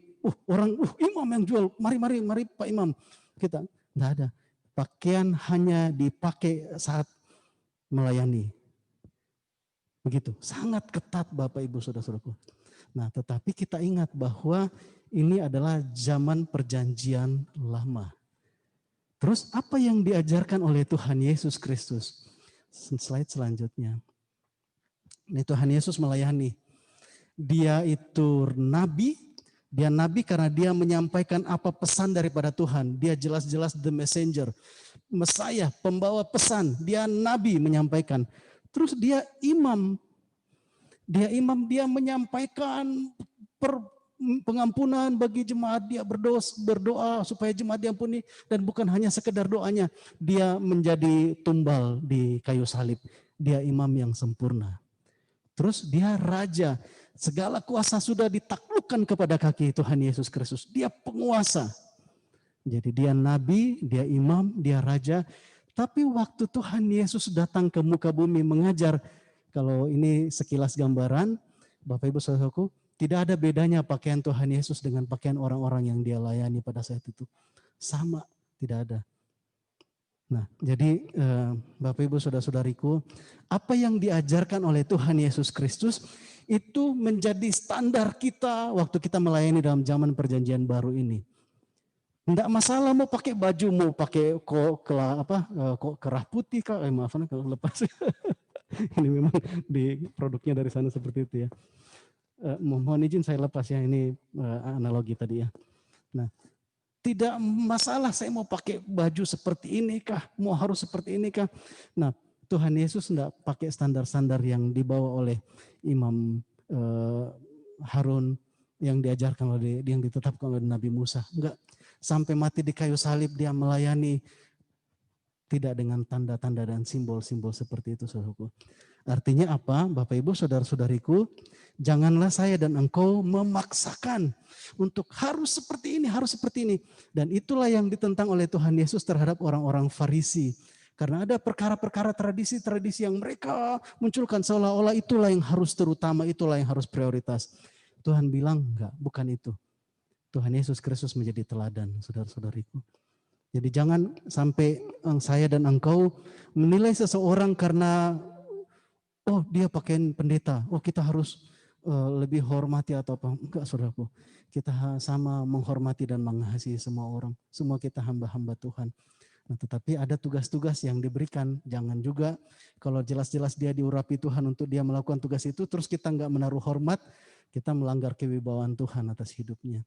Imam yang jual, mari Pak Imam. Kita enggak ada. Pakaian hanya dipakai saat melayani. Begitu, sangat ketat Bapak Ibu Saudara-saudaraku. Nah, tetapi kita ingat bahwa ini adalah zaman perjanjian lama. Terus apa yang diajarkan oleh Tuhan Yesus Kristus? Slide selanjutnya. Ini Tuhan Yesus melayani. Dia itu nabi karena dia menyampaikan apa pesan daripada Tuhan. Dia jelas-jelas the messenger. Mesiah, pembawa pesan. Dia nabi menyampaikan. Terus dia imam. Dia menyampaikan pengampunan bagi jemaat, dia berdoa supaya jemaat diampuni, dan bukan hanya sekedar doanya, dia menjadi tumbal di kayu salib. Dia imam yang sempurna. Terus dia raja, segala kuasa sudah ditaklukkan kepada kaki Tuhan Yesus Kristus. Dia penguasa. Jadi dia nabi, dia imam, dia raja. Tapi waktu Tuhan Yesus datang ke muka bumi mengajar, kalau ini sekilas gambaran, Bapak Ibu Saudaraku, tidak ada bedanya pakaian Tuhan Yesus dengan pakaian orang-orang yang dia layani pada saat itu. Sama, tidak ada. Nah, jadi Bapak Ibu Saudara-saudariku, apa yang diajarkan oleh Tuhan Yesus Kristus itu menjadi standar kita waktu kita melayani dalam zaman perjanjian baru ini. Enggak masalah mau pakai baju, mau pakai kerah putih, maaf kalau lepas. Ini memang di produknya dari sana seperti itu ya. Mohon izin saya lepas ya, ini analogi tadi ya. Nah, tidak masalah saya mau pakai baju seperti ini kah, mau harus seperti ini kah. Nah, Tuhan Yesus enggak pakai standar-standar yang dibawa oleh Imam Harun, yang diajarkan oleh, yang ditetapkan oleh Nabi Musa. Enggak, sampai mati di kayu salib dia melayani tidak dengan tanda-tanda dan simbol-simbol seperti itu, saudaraku. Artinya apa? Bapak Ibu, saudara-saudariku, janganlah saya dan engkau memaksakan untuk harus seperti ini, harus seperti ini. Dan itulah yang ditentang oleh Tuhan Yesus terhadap orang-orang Farisi. Karena ada perkara-perkara tradisi-tradisi yang mereka munculkan seolah-olah itulah yang harus terutama, itulah yang harus prioritas. Tuhan bilang enggak, bukan itu. Tuhan Yesus Kristus menjadi teladan, saudara-saudariku. Jadi jangan sampai saya dan engkau menilai seseorang karena dia pakaian pendeta, kita harus lebih hormati atau apa. Enggak, saudaraku. Kita sama menghormati dan mengasihi semua orang. Semua kita hamba-hamba Tuhan. Nah, tetapi ada tugas-tugas yang diberikan. Jangan juga kalau jelas-jelas dia diurapi Tuhan untuk dia melakukan tugas itu, terus kita enggak menaruh hormat, kita melanggar kewibawaan Tuhan atas hidupnya.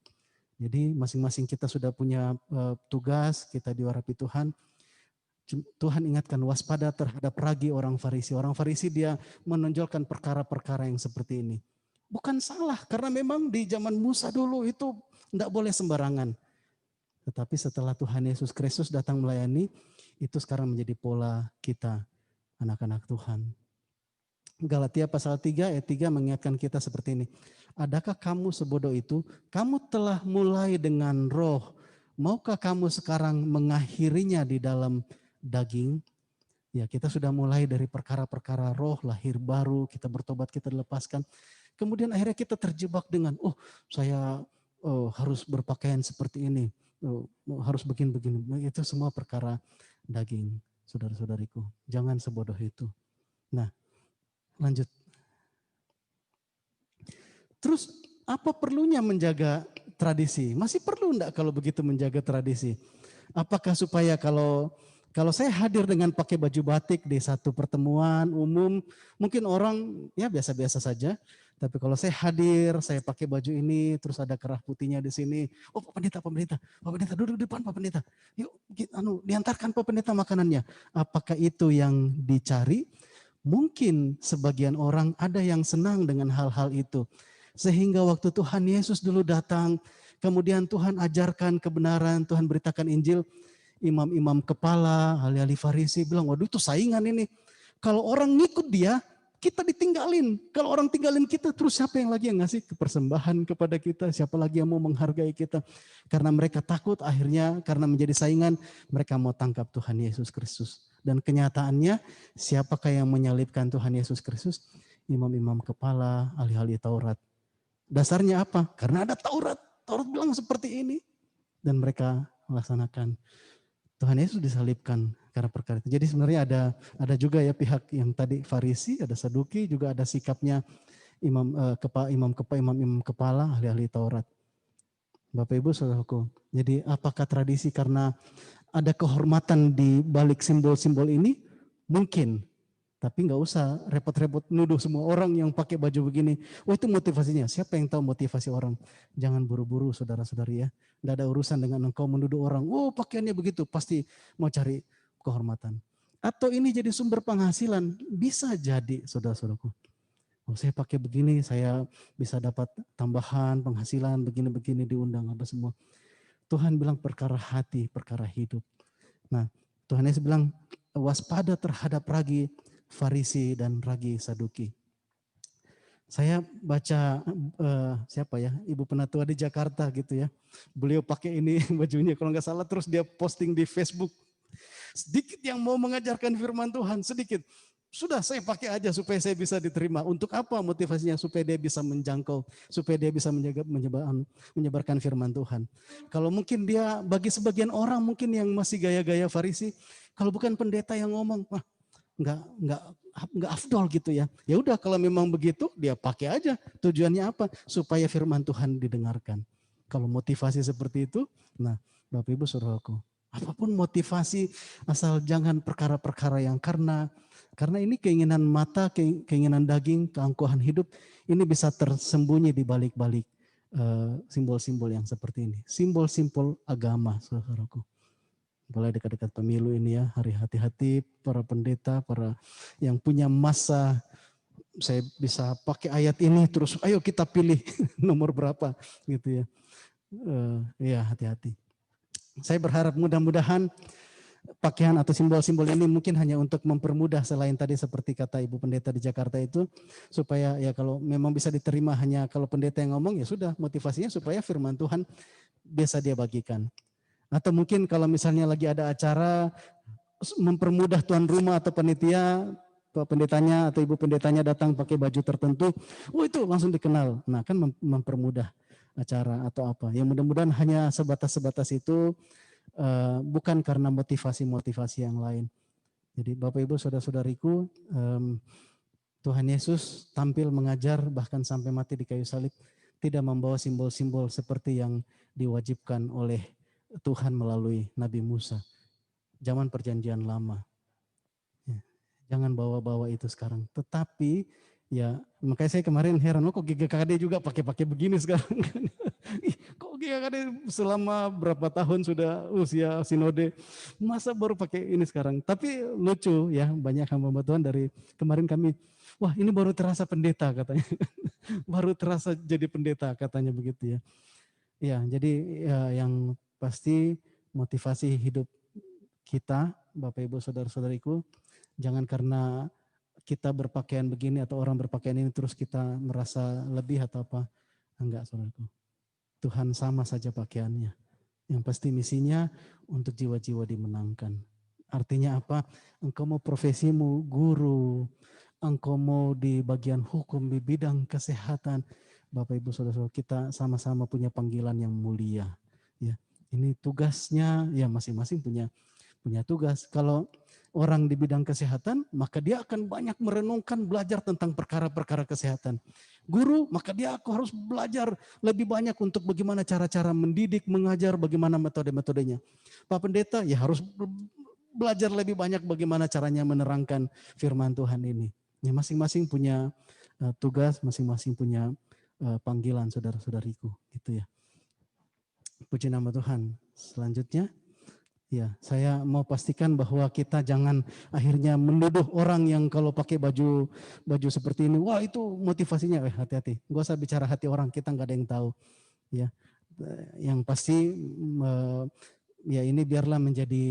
Jadi masing-masing kita sudah punya tugas, kita diurapi Tuhan. Tuhan ingatkan waspada terhadap ragi orang Farisi. Orang Farisi dia menonjolkan perkara-perkara yang seperti ini. Bukan salah, karena memang di zaman Musa dulu itu tidak boleh sembarangan. Tetapi setelah Tuhan Yesus Kristus datang melayani, itu sekarang menjadi pola kita, anak-anak Tuhan. Galatia pasal 3 ayat 3 mengingatkan kita seperti ini. Adakah kamu sebodoh itu? Kamu telah mulai dengan roh. Maukah kamu sekarang mengakhirinya di dalam daging? Ya, kita sudah mulai dari perkara-perkara roh, lahir baru, kita bertobat, kita dilepaskan. Kemudian akhirnya kita terjebak dengan, saya harus berpakaian seperti ini, harus begini-begini. Itu semua perkara daging, saudara-saudariku. Jangan sebodoh itu. Nah, lanjut. Terus apa perlunya menjaga tradisi? Masih perlu enggak kalau begitu menjaga tradisi? Apakah supaya kalau saya hadir dengan pakai baju batik di satu pertemuan umum, mungkin orang ya biasa-biasa saja. Tapi kalau saya hadir, saya pakai baju ini, terus ada kerah putihnya di sini. Pak Pendeta duduk di depan Pak Pendeta. Yuk, diantarkan Pak Pendeta makanannya. Apakah itu yang dicari? Mungkin sebagian orang ada yang senang dengan hal-hal itu. Sehingga waktu Tuhan Yesus dulu datang, kemudian Tuhan ajarkan kebenaran, Tuhan beritakan Injil, imam-imam kepala, ahli-ahli Farisi bilang, waduh itu saingan ini. Kalau orang ngikut dia, kita ditinggalin. Kalau orang tinggalin kita, terus siapa yang lagi yang ngasih persembahan kepada kita? Siapa lagi yang mau menghargai kita? Karena mereka takut, akhirnya karena menjadi saingan, mereka mau tangkap Tuhan Yesus Kristus. Dan kenyataannya, siapakah yang menyalibkan Tuhan Yesus Kristus? Imam-imam kepala, ahli-ahli Taurat. Dasarnya apa? Karena ada Taurat. Taurat bilang seperti ini. Dan mereka melaksanakan. Tuhan Yesus disalibkan karena perkara itu. Jadi sebenarnya ada juga ya pihak yang tadi Farisi, ada Saduki, juga ada sikapnya imam kepala, ahli-ahli Taurat. Bapak Ibu Saudaraku. Jadi apakah tradisi karena ada kehormatan di balik simbol-simbol ini? Mungkin. Tapi nggak usah repot-repot nuduh semua orang yang pakai baju begini. Oh itu motivasinya. Siapa yang tahu motivasi orang? Jangan buru-buru saudara-saudari ya. Nggak ada urusan dengan engkau menuduh orang. Oh pakaiannya begitu. Pasti mau cari kehormatan. Atau ini jadi sumber penghasilan. Bisa jadi saudara-saudaraku. Oh saya pakai begini saya bisa dapat tambahan penghasilan begini-begini diundang apa semua. Tuhan bilang perkara hati, perkara hidup. Nah Tuhan Yesus bilang waspada terhadap ragi Farisi dan ragi Saduki. Saya baca siapa ya, Ibu Penatua di Jakarta gitu ya. Beliau pakai ini bajunya kalau nggak salah, terus dia posting di Facebook. Sedikit yang mau mengajarkan firman Tuhan, sedikit. Sudah saya pakai aja supaya saya bisa diterima. Untuk apa motivasinya? Supaya dia bisa menjangkau, supaya dia bisa menyebarkan firman Tuhan. Kalau mungkin dia bagi sebagian orang mungkin yang masih gaya-gaya Farisi, kalau bukan pendeta yang ngomong, wah nggak afdol gitu ya. Ya udah kalau memang begitu dia pakai aja. Tujuannya apa? Supaya firman Tuhan didengarkan. Kalau motivasi seperti itu, nah Bapak Ibu Saudaraku, apapun motivasi asal jangan perkara-perkara yang karena ini keinginan mata, keinginan daging, keangkuhan hidup ini bisa tersembunyi di balik-balik simbol-simbol yang seperti ini. Simbol-simbol agama Saudaraku. Mulai dekat-dekat pemilu ini ya, hari hati-hati para pendeta, para yang punya masa, saya bisa pakai ayat ini terus, ayo kita pilih nomor berapa gitu ya. Ya hati-hati. Saya berharap mudah-mudahan pakaian atau simbol-simbol ini mungkin hanya untuk mempermudah selain tadi seperti kata Ibu Pendeta di Jakarta itu, supaya ya kalau memang bisa diterima hanya kalau pendeta yang ngomong ya sudah, motivasinya supaya firman Tuhan biasa dia bagikan. Atau mungkin kalau misalnya lagi ada acara mempermudah tuan rumah atau panitia, pendetanya atau ibu pendetanya datang pakai baju tertentu, oh itu langsung dikenal. Nah kan mempermudah acara atau apa. Yang mudah-mudahan hanya sebatas-sebatas itu, bukan karena motivasi-motivasi yang lain. Jadi Bapak Ibu Saudara-saudariku, Tuhan Yesus tampil mengajar bahkan sampai mati di kayu salib, tidak membawa simbol-simbol seperti yang diwajibkan oleh Tuhan melalui Nabi Musa. Zaman perjanjian lama. Ya, jangan bawa-bawa itu sekarang. Tetapi ya makanya saya kemarin heran, kok GKKD juga pakai begini sekarang. Kok GKKD selama berapa tahun sudah usia sinode, masa baru pakai ini sekarang. Tapi lucu ya, banyak hamba Tuhan dari kemarin kami, wah ini baru terasa pendeta katanya. Baru terasa jadi pendeta katanya begitu ya. Ya jadi ya, yang pasti motivasi hidup kita, Bapak Ibu Saudara-saudariku, jangan karena kita berpakaian begini atau orang berpakaian ini terus kita merasa lebih atau apa. Enggak, saudaraku. Tuhan sama saja pakaiannya. Yang pasti misinya untuk jiwa-jiwa dimenangkan. Artinya apa? Engkau mau profesimu guru, engkau mau di bagian hukum, di bidang kesehatan. Bapak Ibu Saudara-saudara, kita sama-sama punya panggilan yang mulia. Ya, ini tugasnya ya masing-masing punya tugas. Kalau orang di bidang kesehatan, maka dia akan banyak merenungkan, belajar tentang perkara-perkara kesehatan. Guru, maka dia harus belajar lebih banyak untuk bagaimana cara-cara mendidik, mengajar, bagaimana metode-metodenya. Pak Pendeta ya harus belajar lebih banyak bagaimana caranya menerangkan firman Tuhan ini. Ya, masing-masing punya tugas, masing-masing punya panggilan saudara-saudariku, gitu ya. Puji nama Tuhan. Selanjutnya Ya, saya mau pastikan bahwa kita jangan akhirnya menuduh orang yang kalau pakai baju seperti ini, wah itu motivasinya, hati-hati. Gak usah bicara hati orang, kita nggak ada yang tahu. Ya, yang pasti ya ini biarlah menjadi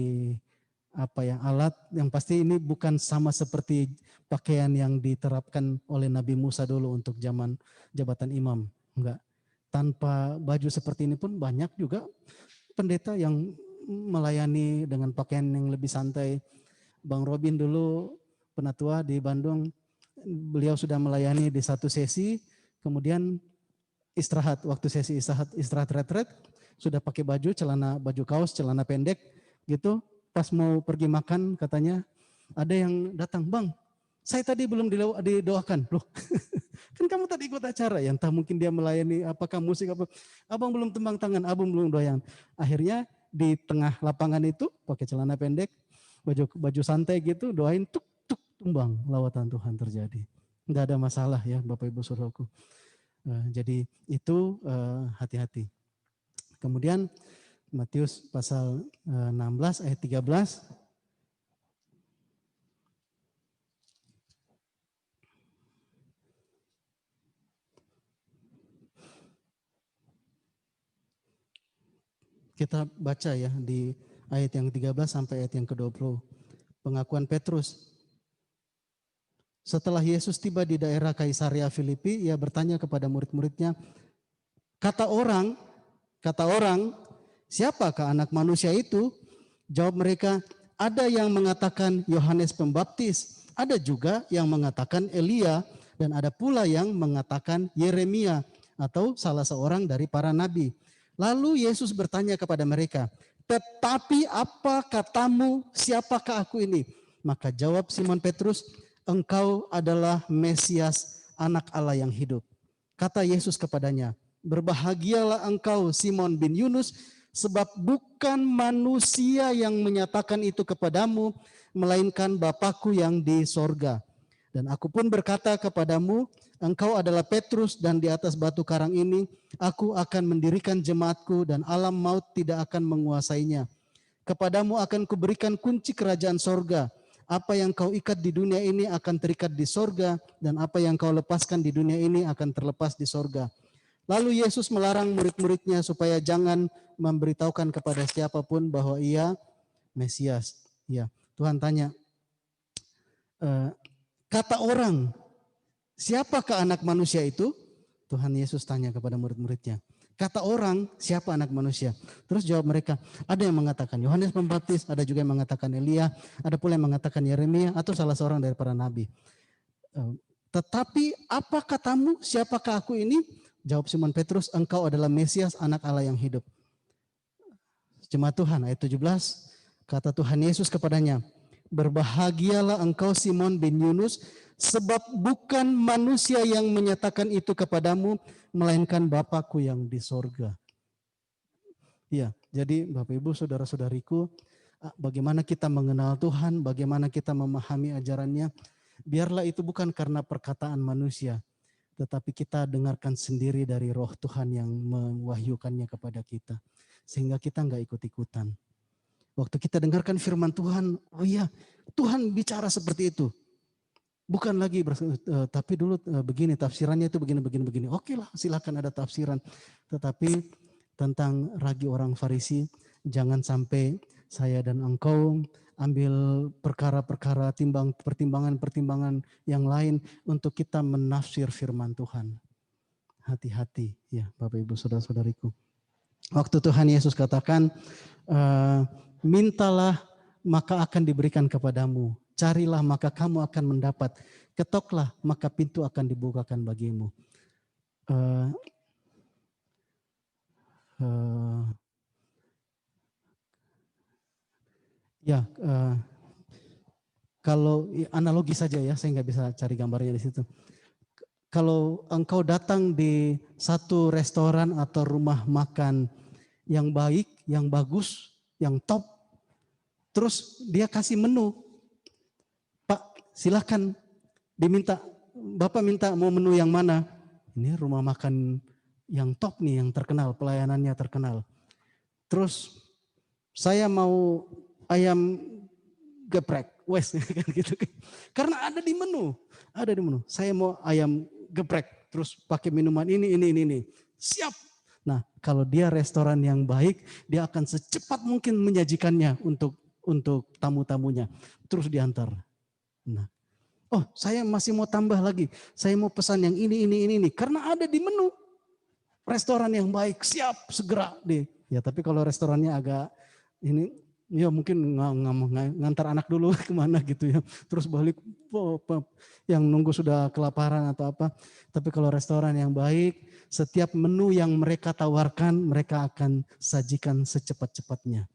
alat. Yang pasti ini bukan sama seperti pakaian yang diterapkan oleh Nabi Musa dulu untuk zaman jabatan imam. Enggak. Tanpa baju seperti ini pun banyak juga pendeta yang melayani dengan pakaian yang lebih santai. Bang Robin dulu penatua di Bandung, beliau sudah melayani di satu sesi, kemudian istirahat, waktu sesi istirahat retret, sudah pakai baju kaos, celana pendek gitu. Pas mau pergi makan katanya ada yang datang, "Bang, saya tadi belum didoakan." Loh, kan kamu tadi ikut acara ya, entah mungkin dia melayani apakah musik apa. Abang belum tembang tangan, abang belum doyan. Akhirnya di tengah lapangan itu pakai celana pendek, baju santai gitu, doain tuk tuk tumbang, lawatan Tuhan terjadi. Enggak ada masalah ya Bapak Ibu Saudaraku. Jadi itu hati-hati. Kemudian Matius pasal 16 ayat 13. Kita baca ya di ayat yang 13 sampai ayat yang ke-20. Pengakuan Petrus. Setelah Yesus tiba di daerah Kaisarea Filipi, ia bertanya kepada murid-muridnya, kata orang, siapakah anak manusia itu? Jawab mereka, ada yang mengatakan Yohanes Pembaptis, ada juga yang mengatakan Elia, dan ada pula yang mengatakan Yeremia atau salah seorang dari para nabi. Lalu Yesus bertanya kepada mereka, tetapi apa katamu, siapakah aku ini? Maka jawab Simon Petrus, engkau adalah Mesias, anak Allah yang hidup. Kata Yesus kepadanya, berbahagialah engkau Simon bin Yunus, sebab bukan manusia yang menyatakan itu kepadamu, melainkan Bapakku yang di sorga. Dan aku pun berkata kepadamu, engkau adalah Petrus, dan di atas batu karang ini aku akan mendirikan jemaatku, dan alam maut tidak akan menguasainya. Kepadamu akan kuberikan kunci kerajaan sorga. Apa yang kau ikat di dunia ini akan terikat di sorga, dan apa yang kau lepaskan di dunia ini akan terlepas di sorga. Lalu Yesus melarang murid-muridnya supaya jangan memberitahukan kepada siapapun bahwa ia Mesias. Ya, Tuhan tanya, kata orang, siapakah anak manusia itu? Tuhan Yesus tanya kepada murid-muridnya. Kata orang, siapa anak manusia? Terus jawab mereka, ada yang mengatakan Yohanes Pembaptis, ada juga yang mengatakan Elia, ada pula yang mengatakan Yeremia atau salah seorang dari para nabi. Tetapi apa katamu, siapakah aku ini? Jawab Simon Petrus, engkau adalah Mesias, anak Allah yang hidup. Jemaat Tuhan, ayat 17, kata Tuhan Yesus kepadanya, berbahagialah engkau Simon bin Yunus, sebab bukan manusia yang menyatakan itu kepadamu, melainkan Bapakku yang di sorga. Ya, jadi Bapak Ibu, saudara-saudariku, bagaimana kita mengenal Tuhan, bagaimana kita memahami ajarannya, biarlah itu bukan karena perkataan manusia, tetapi kita dengarkan sendiri dari roh Tuhan yang mewahyukannya kepada kita. Sehingga kita nggak ikut-ikutan. Waktu kita dengarkan firman Tuhan, oh iya, Tuhan bicara seperti itu. Bukan lagi, tapi dulu begini, tafsirannya itu begini. Oke lah, silakan ada tafsiran. Tetapi tentang ragi orang Farisi, jangan sampai saya dan engkau ambil perkara-perkara, pertimbangan yang lain untuk kita menafsir firman Tuhan. Hati-hati ya Bapak Ibu Saudara-saudariku. Waktu Tuhan Yesus katakan, mintalah maka akan diberikan kepadamu. Carilah maka kamu akan mendapat. Ketoklah maka pintu akan dibukakan bagimu. Kalau analogi saja ya, saya nggak bisa cari gambarnya di situ. Kalau engkau datang di satu restoran atau rumah makan yang baik, yang bagus, yang top, terus dia kasih menu, Pak silahkan diminta, Bapak minta mau menu yang mana? Ini rumah makan yang top nih, yang terkenal, pelayanannya terkenal. Terus saya mau ayam geprek, wes kan gitu. Karena ada di menu, Saya mau ayam geprek, terus pakai minuman ini. Siap. Nah, kalau dia restoran yang baik, dia akan secepat mungkin menyajikannya untuk tamu-tamunya, terus diantar. Nah, oh, saya masih mau tambah lagi. Saya mau pesan yang ini. Karena ada di menu. Restoran yang baik, siap, segera deh. Ya, tapi kalau restorannya agak ini, ya mungkin ngantar anak dulu kemana gitu ya. Terus balik, yang nunggu sudah kelaparan atau apa. Tapi kalau restoran yang baik, setiap menu yang mereka tawarkan, mereka akan sajikan secepat-cepatnya.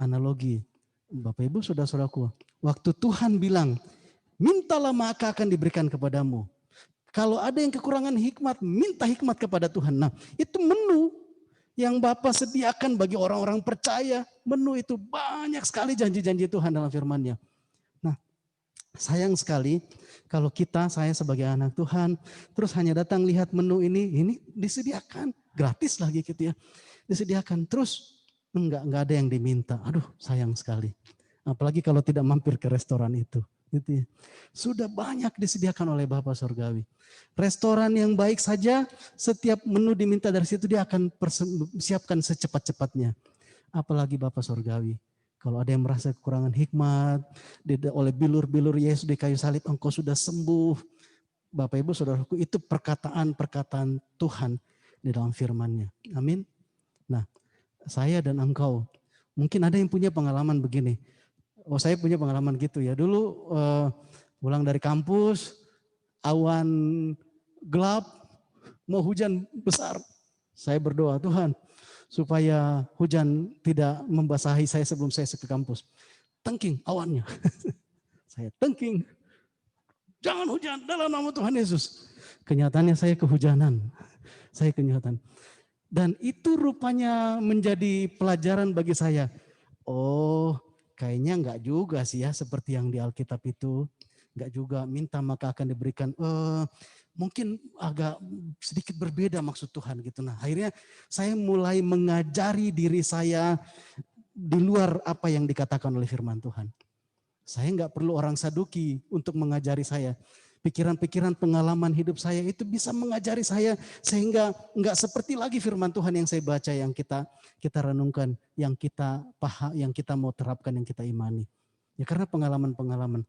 Analogi, Bapak Ibu, saudara-saudaraku, waktu Tuhan bilang, mintalah maka akan diberikan kepadamu. Kalau ada yang kekurangan hikmat, minta hikmat kepada Tuhan. Nah, itu menu yang Bapa sediakan bagi orang-orang percaya. Menu itu banyak sekali janji-janji Tuhan dalam firman-Nya. Nah, sayang sekali kalau saya sebagai anak Tuhan, terus hanya datang lihat menu ini disediakan. Gratis lagi gitu ya. Disediakan, terus enggak ada yang diminta. Aduh, sayang sekali. Apalagi kalau tidak mampir ke restoran itu. Gitu ya. Sudah banyak disediakan oleh Bapa Surgawi. Restoran yang baik saja, setiap menu diminta dari situ dia akan siapkan secepat-cepatnya. Apalagi Bapa Surgawi. Kalau ada yang merasa kekurangan hikmat, oleh bilur-bilur Yesus di kayu salib, engkau sudah sembuh. Bapak Ibu Saudaraku, itu perkataan-perkataan Tuhan di dalam firman-Nya. Amin. Nah, saya dan engkau, mungkin ada yang punya pengalaman begini. Oh, saya punya pengalaman gitu ya. Dulu pulang dari kampus, awan gelap, mau hujan besar. Saya berdoa, Tuhan, supaya hujan tidak membasahi saya sebelum saya ke kampus. Tengking awannya. Saya tengking. Jangan hujan dalam nama Tuhan Yesus. Kenyataannya saya kehujanan. Dan itu rupanya menjadi pelajaran bagi saya. Oh, kayaknya enggak juga sih ya seperti yang di Alkitab itu. Enggak juga, minta maka akan diberikan. Mungkin agak sedikit berbeda maksud Tuhan gitu. Nah, akhirnya saya mulai mengajari diri saya di luar apa yang dikatakan oleh firman Tuhan. Saya enggak perlu orang Saduki untuk mengajari saya. Pikiran-pikiran pengalaman hidup saya itu bisa mengajari saya sehingga enggak seperti lagi firman Tuhan yang saya baca, yang kita renungkan, yang kita paham, yang kita mau terapkan, yang kita imani. Ya karena pengalaman-pengalaman.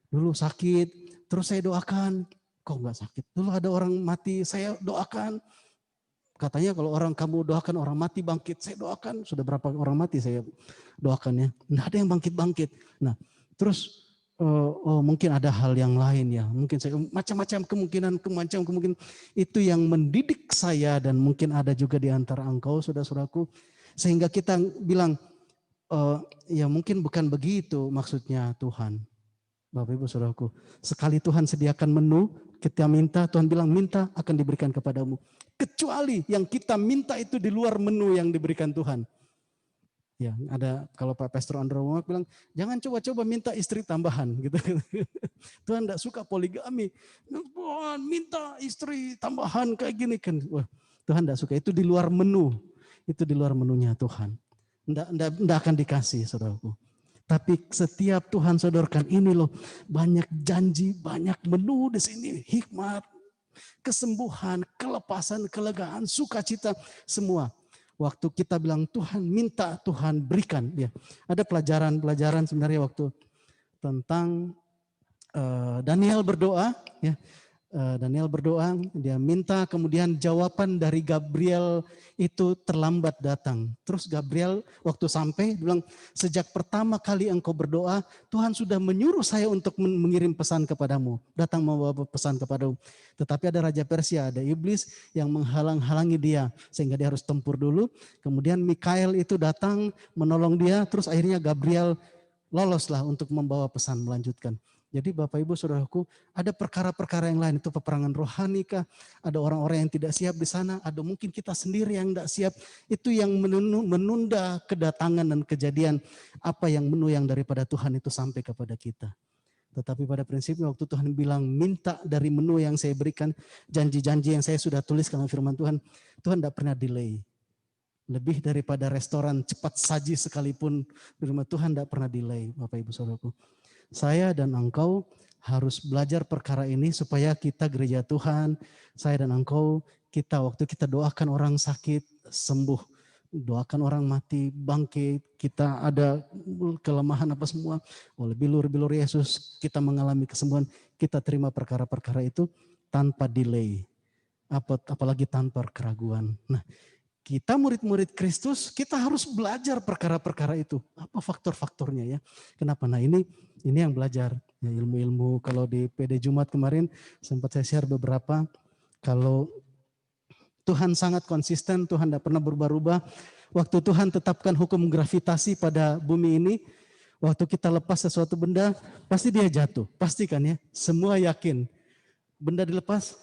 Dulu sakit, terus saya doakan, kok enggak sakit. Dulu ada orang mati, saya doakan. Katanya kalau kamu doakan orang mati bangkit, saya doakan. Sudah berapa orang mati saya doakan ya. Enggak ada yang bangkit-bangkit. Nah, terus mungkin ada hal yang lain ya. Mungkin saya macam-macam kemungkinan itu yang mendidik saya, dan mungkin ada juga di antara engkau saudara-saudaraku, sehingga kita bilang ya mungkin bukan begitu maksudnya Tuhan. Bapak Ibu Saudaraku, sekali Tuhan sediakan menu, kita minta, Tuhan bilang minta akan diberikan kepadamu. Kecuali yang kita minta itu di luar menu yang diberikan Tuhan. Ya, ada kalau Pak Pastor Andrew Womack bilang, jangan coba-coba minta istri tambahan gitu. Tuhan enggak suka poligami. Tuhan minta istri tambahan kayak gini kan. Wah, Tuhan enggak suka, itu di luar menu. Itu di luar menunya Tuhan. Enggak akan dikasih, saudaraku. Tapi setiap Tuhan sodorkan ini loh, banyak janji, banyak menu di sini, hikmat, kesembuhan, kelepasan, kelegaan, sukacita, semua. Waktu kita bilang Tuhan minta, Tuhan berikan. Ya, ada pelajaran sebenarnya waktu tentang Daniel berdoa. Ya, Daniel berdoa, dia minta, kemudian jawaban dari Gabriel itu terlambat datang. Terus Gabriel waktu sampai bilang, sejak pertama kali engkau berdoa, Tuhan sudah menyuruh saya untuk mengirim pesan kepadamu, datang membawa pesan kepadamu. Tetapi ada Raja Persia, ada iblis yang menghalang-halangi dia, sehingga dia harus tempur dulu. Kemudian Mikael itu datang menolong dia, terus akhirnya Gabriel loloslah untuk membawa pesan melanjutkan. Jadi Bapak Ibu Saudaraku, ada perkara-perkara yang lain, itu peperangan rohani kah? Ada orang-orang yang tidak siap di sana, ada mungkin kita sendiri yang tidak siap. Itu yang menunda kedatangan dan kejadian apa yang menu yang daripada Tuhan itu sampai kepada kita. Tetapi pada prinsipnya waktu Tuhan bilang minta dari menu yang saya berikan, janji-janji yang saya sudah tulis dalam firman Tuhan, Tuhan tidak pernah delay. Lebih daripada restoran cepat saji sekalipun, firman Tuhan tidak pernah delay, Bapak Ibu Saudaraku. Saya dan engkau harus belajar perkara ini supaya kita gereja Tuhan, saya dan engkau, kita waktu kita doakan orang sakit, sembuh. Doakan orang mati, bangkit, kita ada kelemahan apa semua. Oleh bilur-bilur Yesus kita mengalami kesembuhan, kita terima perkara-perkara itu tanpa delay. Apalagi tanpa keraguan. Nah, kita murid-murid Kristus, kita harus belajar perkara-perkara itu. Apa faktor-faktornya ya? Kenapa? Nah ini yang belajar. Ya, ilmu-ilmu kalau di PD Jumat kemarin sempat saya share beberapa. Kalau Tuhan sangat konsisten, Tuhan tidak pernah berubah-ubah. Waktu Tuhan tetapkan hukum gravitasi pada bumi ini, waktu kita lepas sesuatu benda, pasti dia jatuh. Pastikan ya, semua yakin. Benda dilepas,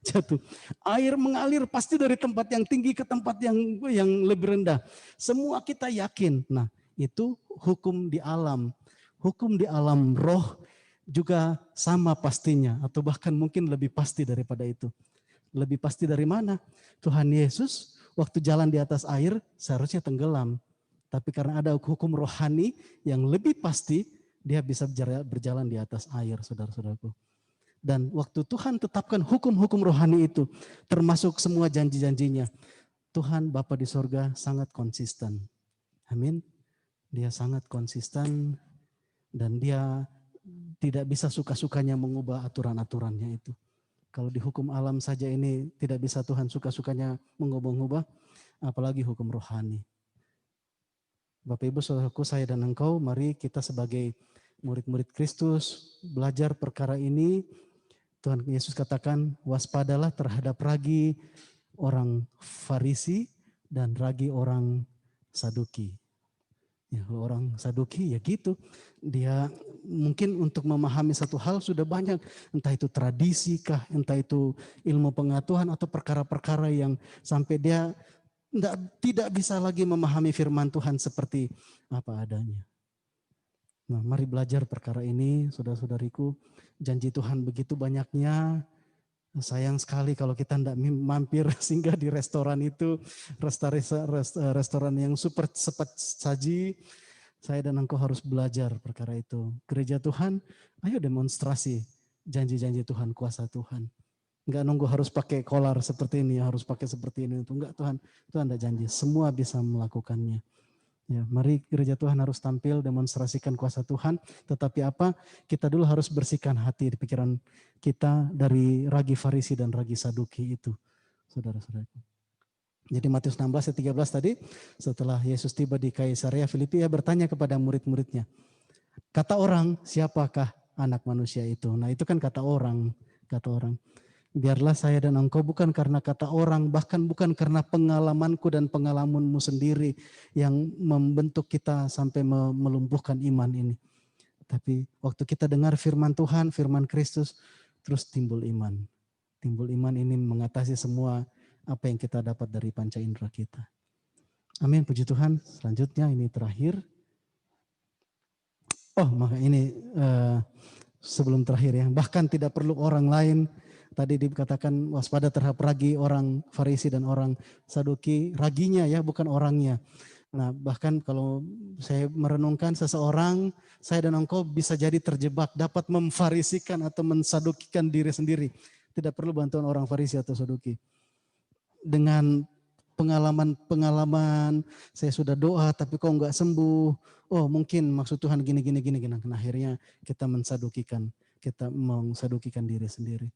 jatuh. Air mengalir pasti dari tempat yang tinggi ke tempat yang lebih rendah. Semua kita yakin. Nah, itu hukum di alam. Hukum di alam roh juga sama pastinya, atau bahkan mungkin lebih pasti daripada itu. Lebih pasti dari mana? Tuhan Yesus waktu jalan di atas air seharusnya tenggelam. Tapi karena ada hukum rohani yang lebih pasti, dia bisa berjalan di atas air, saudara-saudaraku. Dan waktu Tuhan tetapkan hukum-hukum rohani itu, termasuk semua janji-janjinya, Tuhan Bapa di sorga sangat konsisten. Amin. Dia sangat konsisten dan dia tidak bisa suka-sukanya mengubah aturan-aturannya itu. Kalau di hukum alam saja ini tidak bisa Tuhan suka-sukanya mengubah-ubah, apalagi hukum rohani. Bapak Ibu Saudaraku, saya dan engkau, mari kita sebagai murid-murid Kristus belajar perkara ini. Tuhan Yesus katakan, waspadalah terhadap ragi orang Farisi dan ragi orang Saduki. Ya, orang Saduki ya gitu, dia mungkin untuk memahami satu hal sudah banyak, entah itu tradisi kah, entah itu ilmu pengetahuan atau perkara-perkara yang sampai dia tidak bisa lagi memahami firman Tuhan seperti apa adanya. Nah, mari belajar perkara ini, saudara-saudariku. Janji Tuhan begitu banyaknya. Sayang sekali kalau kita tidak mampir singgah di restoran itu, restoran yang super cepat saji. Saya dan engkau harus belajar perkara itu. Gereja Tuhan, ayo demonstrasi janji-janji Tuhan, kuasa Tuhan. Enggak nunggu harus pakai kolar seperti ini, harus pakai seperti ini. Enggak, Tuhan ada janji, semua bisa melakukannya. Ya, mari gereja Tuhan harus tampil demonstrasikan kuasa Tuhan, tetapi apa? Kita dulu harus bersihkan hati di pikiran kita dari ragi Farisi dan ragi Saduki itu, saudara-saudara. Jadi Matius 16 ayat 13 tadi, setelah Yesus tiba di Kaisarea Filipi, ia bertanya kepada murid-muridnya, kata orang, siapakah anak manusia itu? Nah itu kan kata orang. Biarlah saya dan engkau bukan karena kata orang, bahkan bukan karena pengalamanku dan pengalamanmu sendiri yang membentuk kita sampai melumpuhkan iman ini. Tapi waktu kita dengar firman Tuhan, firman Kristus, terus timbul iman. Timbul iman ini mengatasi semua apa yang kita dapat dari panca indera kita. Amin, puji Tuhan. Selanjutnya ini terakhir. Oh, maka ini sebelum terakhir ya. Bahkan tidak perlu orang lain. Tadi dikatakan waspada terhadap ragi orang Farisi dan orang Saduki. Raginya ya, bukan orangnya. Nah bahkan kalau saya merenungkan seseorang, saya dan engkau bisa jadi terjebak, dapat memfarisikan atau mensadukikan diri sendiri. Tidak perlu bantuan orang Farisi atau Saduki. Dengan pengalaman, saya sudah doa tapi kok enggak sembuh. Oh mungkin maksud Tuhan gini. Nah, akhirnya kita mensadukikan diri sendiri.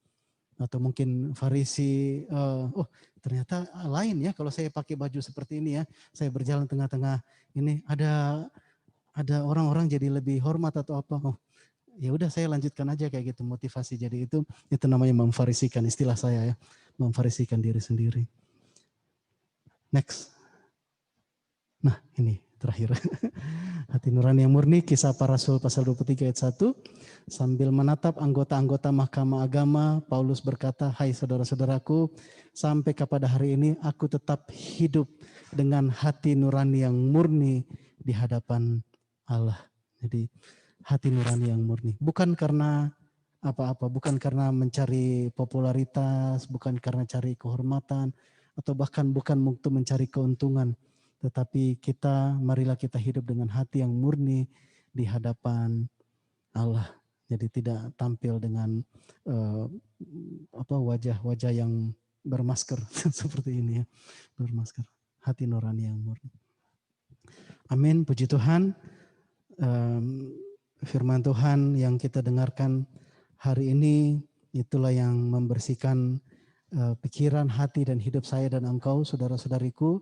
Atau mungkin Farisi, oh ternyata lain ya kalau saya pakai baju seperti ini ya, saya berjalan tengah-tengah ini ada orang-orang jadi lebih hormat atau apa, oh ya udah saya lanjutkan aja kayak gitu, motivasi. Jadi itu namanya memfarisikan, istilah saya ya, memfarisikan diri sendiri. Next. Nah ini terakhir. Hati nurani yang murni, Kisah Para Rasul pasal 23 ayat 1. Sambil menatap anggota-anggota mahkamah agama, Paulus berkata, hai saudara-saudaraku, sampai kepada hari ini aku tetap hidup dengan hati nurani yang murni di hadapan Allah. Jadi hati nurani yang murni. Bukan karena apa-apa, bukan karena mencari popularitas, bukan karena cari kehormatan, atau bahkan bukan untuk mencari keuntungan, tetapi marilah kita hidup dengan hati yang murni di hadapan Allah. Jadi tidak tampil dengan wajah-wajah yang bermasker seperti ini ya, bermasker. Hati nurani yang murni. Amin, puji Tuhan. Firman Tuhan yang kita dengarkan hari ini itulah yang membersihkan pikiran, hati, dan hidup saya dan engkau, saudara-saudariku.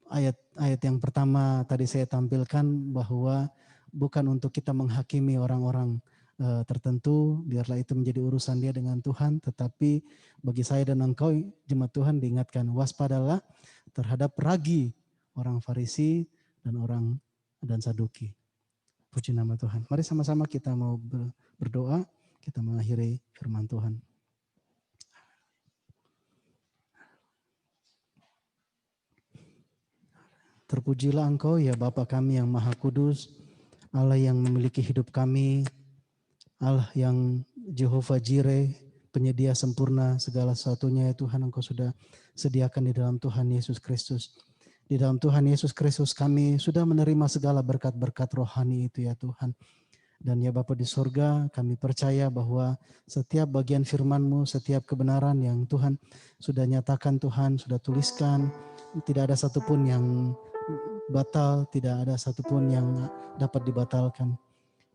Ayat yang pertama tadi saya tampilkan bahwa bukan untuk kita menghakimi orang-orang tertentu, biarlah itu menjadi urusan dia dengan Tuhan, tetapi bagi saya dan engkau, jemaat Tuhan, diingatkan, waspadalah terhadap ragi orang Farisi dan Saduki. Puji nama Tuhan. Mari sama-sama kita mau berdoa, kita mengakhiri firman Tuhan. Terpujilah Engkau ya Bapa kami yang Maha Kudus, Allah yang memiliki hidup kami, Allah yang Jehovah Jireh, penyedia sempurna segala sesuatunya ya Tuhan, Engkau sudah sediakan di dalam Tuhan Yesus Kristus. Di dalam Tuhan Yesus Kristus kami sudah menerima segala berkat-berkat rohani itu ya Tuhan. Dan ya Bapa di sorga, kami percaya bahwa setiap bagian firman-Mu, setiap kebenaran yang Tuhan sudah nyatakan, Tuhan sudah tuliskan, tidak ada satupun yang batal, tidak ada satupun yang dapat dibatalkan.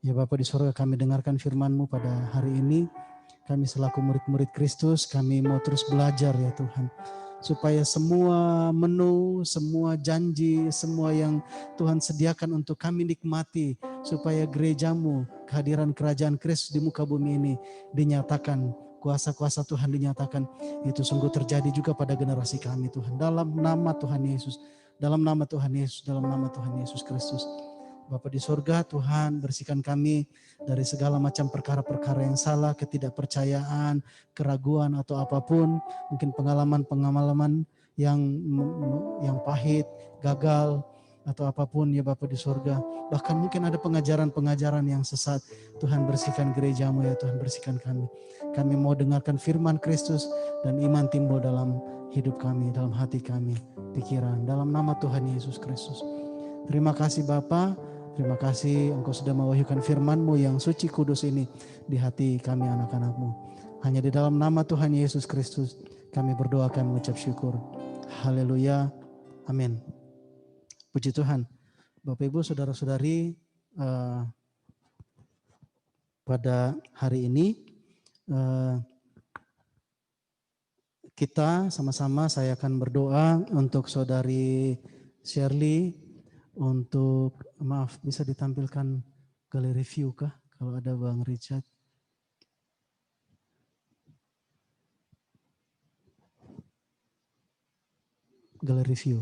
Ya Bapa di sorga, kami dengarkan firman-Mu pada hari ini. Kami selaku murid-murid Kristus, kami mau terus belajar ya Tuhan. Supaya semua menu, semua janji, semua yang Tuhan sediakan untuk kami nikmati. Supaya gereja-Mu, kehadiran kerajaan Kristus di muka bumi ini dinyatakan. Kuasa-kuasa Tuhan dinyatakan. Itu sungguh terjadi juga pada generasi kami Tuhan. Dalam nama Tuhan Yesus. Dalam nama Tuhan Yesus. Dalam nama Tuhan Yesus Kristus. Bapa di sorga, Tuhan bersihkan kami dari segala macam perkara-perkara yang salah, ketidakpercayaan, keraguan atau apapun, mungkin pengalaman-pengalaman yang pahit, gagal atau apapun ya Bapa di sorga. Bahkan mungkin ada pengajaran-pengajaran yang sesat. Tuhan bersihkan gereja-Mu ya Tuhan, bersihkan kami. Kami mau dengarkan firman Kristus dan iman timbul dalam hidup kami, dalam hati kami, pikiran, dalam nama Tuhan Yesus Kristus. Terima kasih Bapa. Terima kasih Engkau sudah mewahyukan firman-Mu yang suci kudus ini di hati kami anak-anak-Mu. Hanya di dalam nama Tuhan Yesus Kristus kami berdoa, kami mengucap syukur. Haleluya. Amin. Puji Tuhan. Bapak Ibu saudara-saudari, pada hari ini kita sama-sama, saya akan berdoa untuk saudari Shirley. Untuk, maaf, bisa ditampilkan galeri view kah? Kalau ada Bang Richard. Galeri view.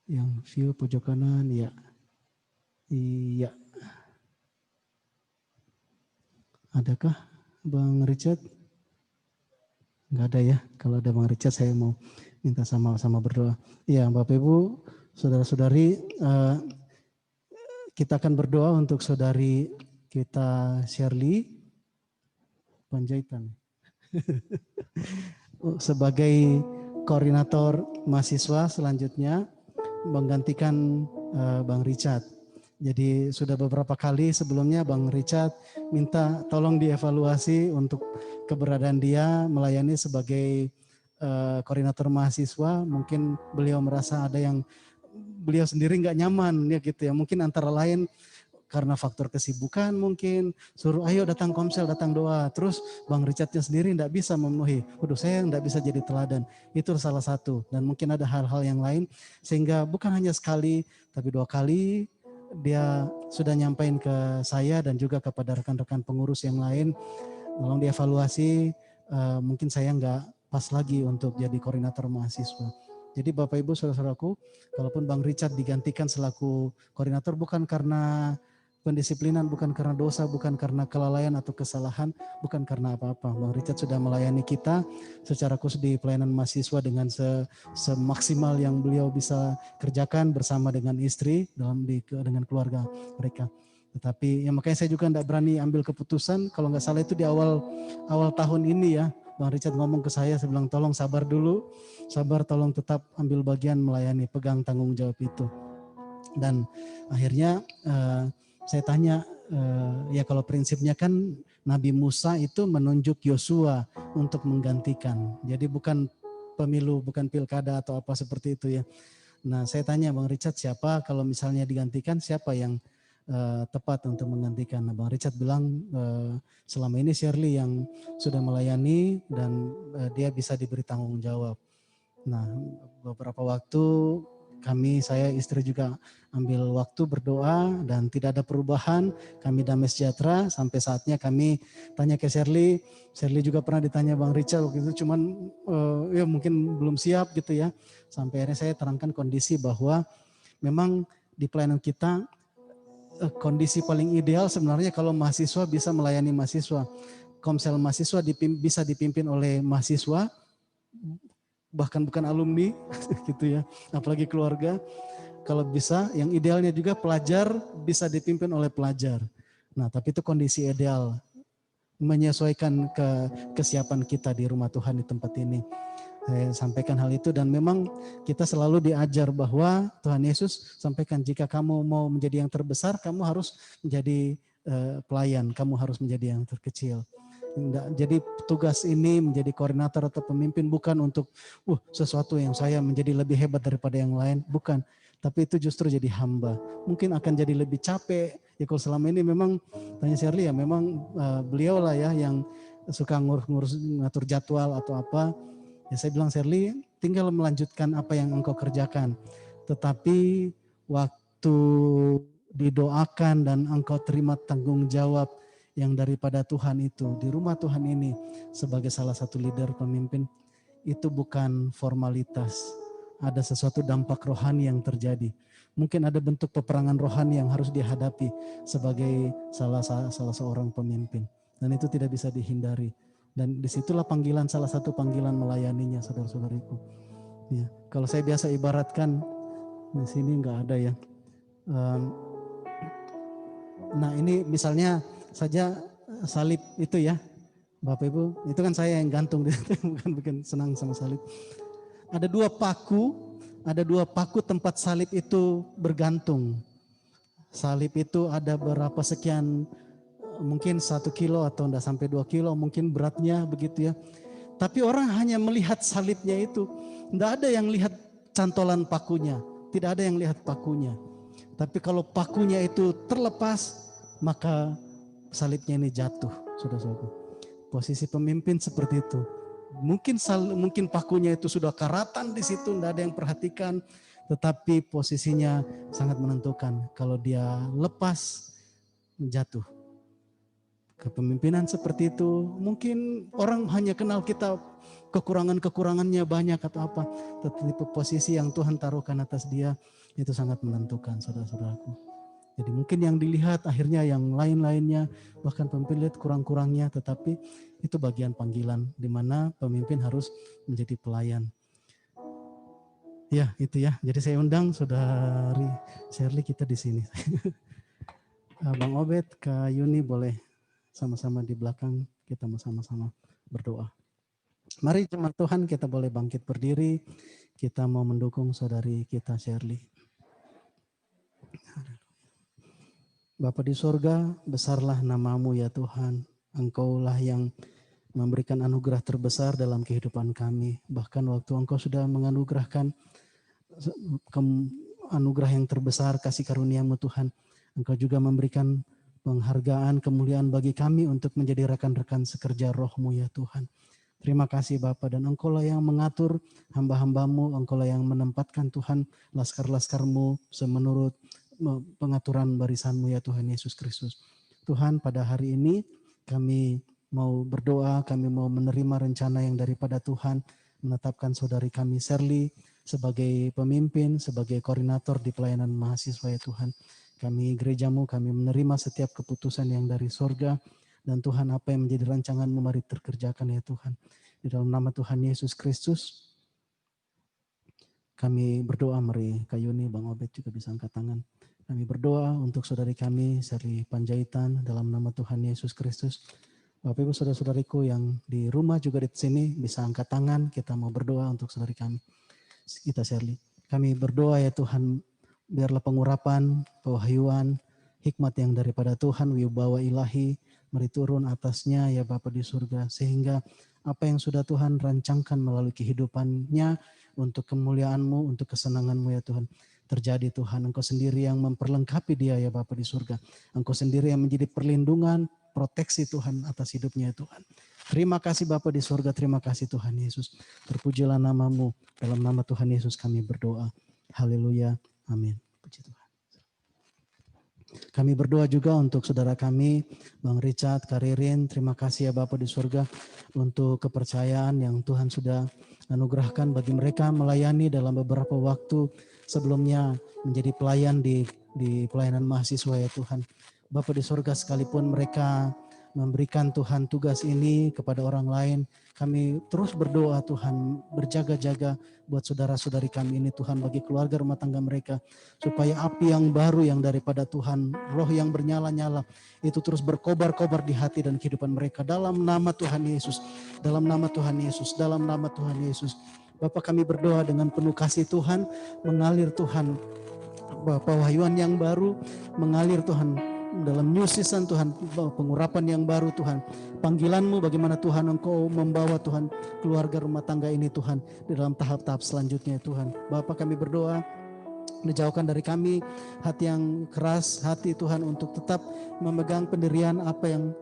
Yang view pojok kanan, ya. Iya. Adakah Bang Richard? Enggak ada ya. Kalau ada Bang Richard, saya mau minta sama-sama berdoa. Ya, Bapak Ibu, saudara-saudari, kita akan berdoa untuk saudari kita Shirley Panjaitan sebagai koordinator mahasiswa selanjutnya menggantikan Bang Richard. Jadi sudah beberapa kali sebelumnya Bang Richard minta tolong dievaluasi untuk keberadaan dia melayani sebagai koordinator mahasiswa. Mungkin beliau merasa ada yang beliau sendiri nggak nyaman ya gitu ya. Mungkin antara lain karena faktor kesibukan, mungkin suruh ayo datang komsel, datang doa. Terus Bang Richardnya sendiri nggak bisa memenuhi. Waduh, saya nggak bisa jadi teladan. Itu salah satu. Dan mungkin ada hal-hal yang lain sehingga bukan hanya sekali tapi 2 kali dia sudah nyampaikan ke saya dan juga kepada rekan-rekan pengurus yang lain. Tolong dievaluasi, mungkin saya nggak pas lagi untuk jadi koordinator mahasiswa. Jadi Bapak Ibu saudara-saudaraku, kalaupun Bang Richard digantikan selaku koordinator bukan karena pendisiplinan, bukan karena dosa, bukan karena kelalaian atau kesalahan, bukan karena apa-apa. Bang Richard sudah melayani kita secara khusus di pelayanan mahasiswa dengan semaksimal yang beliau bisa kerjakan bersama dengan istri dengan keluarga mereka. Tetapi ya makanya saya juga tidak berani ambil keputusan. Kalau nggak salah itu di awal tahun ini ya, Bang Richard ngomong ke saya bilang tolong sabar dulu, sabar, tolong tetap ambil bagian melayani, pegang tanggung jawab itu. Dan akhirnya saya tanya, ya kalau prinsipnya kan Nabi Musa itu menunjuk Yosua untuk menggantikan. Jadi bukan pemilu, bukan pilkada atau apa seperti itu ya. Nah saya tanya Bang Richard, siapa kalau misalnya digantikan, siapa yang tepat untuk menggantikan? Nah, Bang Richard bilang selama ini Shirley yang sudah melayani dan dia bisa diberi tanggung jawab. Nah beberapa waktu saya istri juga ambil waktu berdoa dan tidak ada perubahan. Kami damai sejahtera sampai saatnya kami tanya ke Shirley. Shirley juga pernah ditanya Bang Richard waktu itu, cuman ya mungkin belum siap gitu ya. Sampai akhirnya saya terangkan kondisi bahwa memang di pelayanan kita kondisi paling ideal sebenarnya kalau mahasiswa bisa melayani mahasiswa. Komsel mahasiswa bisa dipimpin oleh mahasiswa, bahkan bukan alumni gitu ya, apalagi keluarga. Kalau bisa, yang idealnya juga pelajar bisa dipimpin oleh pelajar. Nah, tapi itu kondisi ideal, menyesuaikan kesiapan kita di rumah Tuhan di tempat ini. Saya sampaikan hal itu dan memang kita selalu diajar bahwa Tuhan Yesus sampaikan jika kamu mau menjadi yang terbesar, kamu harus menjadi pelayan, kamu harus menjadi yang terkecil. Jadi tugas ini menjadi koordinator atau pemimpin bukan untuk sesuatu yang saya menjadi lebih hebat daripada yang lain, bukan. Tapi itu justru jadi hamba. Mungkin akan jadi lebih capek. Ya kalau selama ini memang tanya Shirley ya memang beliau lah ya yang suka ngurus ngatur jadwal atau apa. Ya saya bilang Shirley tinggal melanjutkan apa yang engkau kerjakan. Tetapi waktu didoakan dan engkau terima tanggung jawab yang daripada Tuhan itu di rumah Tuhan ini sebagai salah satu leader pemimpin, itu bukan formalitas. Ada sesuatu dampak rohani yang terjadi. Mungkin ada bentuk peperangan rohani yang harus dihadapi sebagai salah seorang pemimpin. Dan itu tidak bisa dihindari. Dan disitulah panggilan, salah satu panggilan melayaninya, saudara-saudariku. Ya, kalau saya biasa ibaratkan di sini nggak ada ya. Nah ini misalnya saja salib itu ya, Bapak Ibu, itu kan saya yang gantung di situ, bukan senang sama salib. Ada dua paku tempat salib itu bergantung. Salib itu ada berapa sekian, mungkin 1 kilo atau enggak sampai 2 kilo mungkin beratnya begitu ya. Tapi orang hanya melihat salibnya itu. Enggak ada yang lihat cantolan pakunya. Tidak ada yang lihat pakunya. Tapi kalau pakunya itu terlepas, maka salibnya ini jatuh, saudara-saudara. Posisi pemimpin seperti itu. Mungkin pakunya itu sudah karatan di situ, enggak ada yang perhatikan. Tetapi posisinya sangat menentukan. Kalau dia lepas, jatuh. Kepemimpinan seperti itu, mungkin orang hanya kenal kita kekurangannya banyak atau apa, tetapi posisi yang Tuhan taruhkan atas dia itu sangat menentukan, saudara-saudaraku. Jadi mungkin yang dilihat akhirnya yang lain-lainnya, bahkan pemimpin lihat kurang-kurangnya, tetapi itu bagian panggilan di mana pemimpin harus menjadi pelayan. Ya itu ya, jadi saya undang saudari Shirley kita di sini. Bang Obed, Kak Yuni boleh sama-sama di belakang, kita mau sama-sama berdoa. Mari jemaat Tuhan kita boleh bangkit berdiri, kita mau mendukung saudari kita Shirley. Bapa di sorga, besarlah namamu ya Tuhan, Engkaulah yang memberikan anugerah terbesar dalam kehidupan kami. Bahkan waktu Engkau sudah menganugerahkan anugerah yang terbesar, kasih karuniamu Tuhan, Engkau juga memberikan penghargaan, kemuliaan bagi kami untuk menjadi rekan-rekan sekerja roh-Mu ya Tuhan. Terima kasih Bapa, dan Engkaulah yang mengatur hamba-hambamu, Engkaulah yang menempatkan Tuhan laskar-laskarmu semenurut pengaturan barisanmu ya Tuhan Yesus Kristus. Tuhan pada hari ini kami mau berdoa, kami mau menerima rencana yang daripada Tuhan, menetapkan saudari kami Shirley sebagai pemimpin, sebagai koordinator di pelayanan mahasiswa ya Tuhan. Kami gerejamu, kami menerima setiap keputusan yang dari sorga. Dan Tuhan apa yang menjadi rancangan-Mu mari terkerjakan ya Tuhan. Di dalam nama Tuhan Yesus Kristus kami berdoa, mari Kak Yuni, Bang Obed juga bisa angkat tangan. Kami berdoa untuk saudari kami, Sherly Panjaitan, dalam nama Tuhan Yesus Kristus. Bapak Ibu saudara-saudariku yang di rumah juga di sini bisa angkat tangan, kita mau berdoa untuk saudari kami. Kita Sherly. Kami berdoa ya Tuhan, biarlah pengurapan, pewahyuan, hikmat yang daripada Tuhan, wibawa ilahi, mari turun atasnya ya Bapa di surga. Sehingga apa yang sudah Tuhan rancangkan melalui kehidupannya untuk kemuliaan-Mu, untuk kesenangan-Mu ya Tuhan. Terjadi Tuhan, Engkau sendiri yang memperlengkapi dia ya Bapa di surga. Engkau sendiri yang menjadi perlindungan, proteksi Tuhan atas hidupnya ya Tuhan. Terima kasih Bapa di surga, terima kasih Tuhan Yesus. Terpujilah nama-Mu, dalam nama Tuhan Yesus kami berdoa. Haleluya, amin. Puji Tuhan. Kami berdoa juga untuk saudara kami, Bang Richard, Karirin. Terima kasih ya Bapa di surga untuk kepercayaan yang Tuhan sudah anugerahkan bagi mereka melayani dalam beberapa waktu sebelumnya menjadi pelayan di pelayanan mahasiswa ya Tuhan. Bapa di surga, sekalipun mereka memberikan Tuhan tugas ini kepada orang lain, kami terus berdoa Tuhan, berjaga-jaga buat saudara-saudari kami ini Tuhan, bagi keluarga rumah tangga mereka, supaya api yang baru yang daripada Tuhan, roh yang bernyala-nyala itu terus berkobar-kobar di hati dan kehidupan mereka, dalam nama Tuhan Yesus, dalam nama Tuhan Yesus, dalam nama Tuhan Yesus. Bapak, kami berdoa dengan penuh kasih Tuhan, mengalir Tuhan, pewahyuan yang baru mengalir Tuhan, dalam new season Tuhan, pengurapan yang baru Tuhan, panggilan-Mu bagaimana Tuhan Engkau membawa Tuhan keluarga rumah tangga ini Tuhan di dalam tahap-tahap selanjutnya Tuhan. Bapak, kami berdoa, menjauhkan dari kami hati yang keras hati Tuhan untuk tetap memegang pendirian apa yang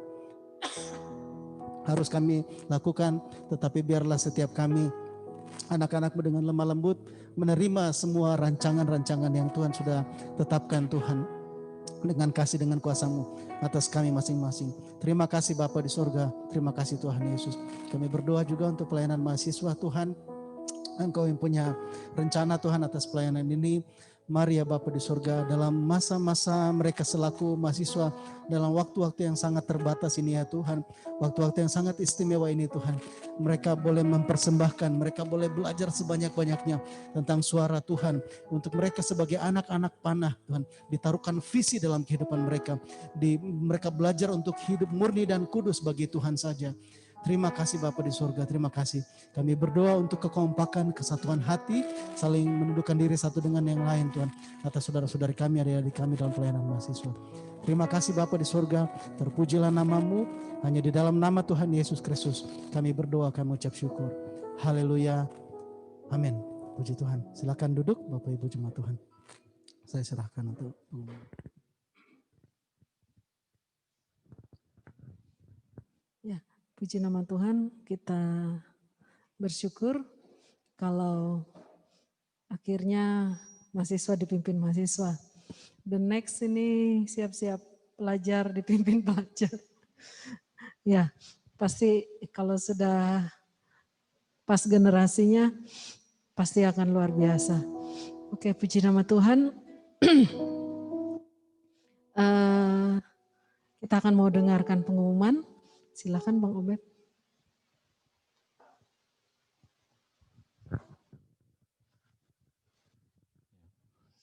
harus kami lakukan, tetapi biarlah setiap kami anak-anak-Mu dengan lemah lembut menerima semua rancangan-rancangan yang Tuhan sudah tetapkan Tuhan, dengan kasih, dengan kuasa-Mu atas kami masing-masing. Terima kasih Bapa di surga, terima kasih Tuhan Yesus. Kami berdoa juga untuk pelayanan mahasiswa Tuhan, Engkau yang punya rencana Tuhan atas pelayanan ini. Mari ya Bapa di surga, dalam masa-masa mereka selaku mahasiswa, dalam waktu-waktu yang sangat terbatas ini ya Tuhan, waktu-waktu yang sangat istimewa ini Tuhan, mereka boleh mempersembahkan, mereka boleh belajar sebanyak-banyaknya tentang suara Tuhan. Untuk mereka sebagai anak-anak panah Tuhan, ditaruhkan visi dalam kehidupan mereka, mereka belajar untuk hidup murni dan kudus bagi Tuhan saja. Terima kasih Bapa di surga, terima kasih. Kami berdoa untuk kekompakan, kesatuan hati, saling menundukkan diri satu dengan yang lain Tuhan, atas saudara-saudari kami, adik-adik kami dalam pelayanan mahasiswa. Terima kasih Bapa di surga, terpujilah nama-Mu, hanya di dalam nama Tuhan Yesus Kristus kami berdoa, kami ucap syukur. Haleluya, amin. Puji Tuhan. Silakan duduk Bapak Ibu jemaat Tuhan. Saya serahkan untuk Puji nama Tuhan, kita bersyukur kalau akhirnya mahasiswa dipimpin mahasiswa. The next ini siap-siap pelajar dipimpin pelajar. Ya, pasti kalau sudah pas generasinya pasti akan luar biasa. Oke, puji nama Tuhan. Kita akan mau dengarkan pengumuman. Silakan Bang Obed.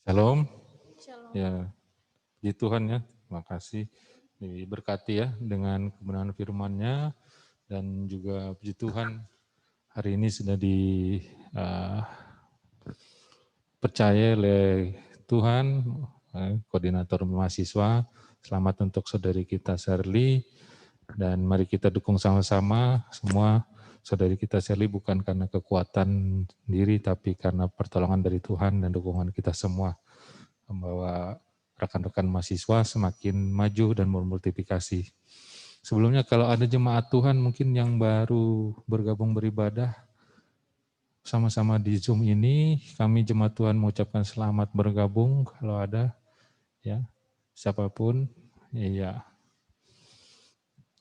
Shalom. Shalom. Ya, puji Tuhan ya, terima kasih. Diberkati ya dengan kebenaran firman-Nya, dan juga puji Tuhan hari ini sudah dipercaya oleh Tuhan, koordinator mahasiswa. Selamat untuk saudari kita Sherly, dan mari kita dukung sama-sama semua saudari kita Sherly, bukan karena kekuatan diri, tapi karena pertolongan dari Tuhan dan dukungan kita semua, membawa rekan-rekan mahasiswa semakin maju dan bermultiplikasi. Sebelumnya kalau ada jemaat Tuhan mungkin yang baru bergabung beribadah sama-sama di Zoom ini, kami jemaat Tuhan mengucapkan selamat bergabung kalau ada ya, siapapun ya.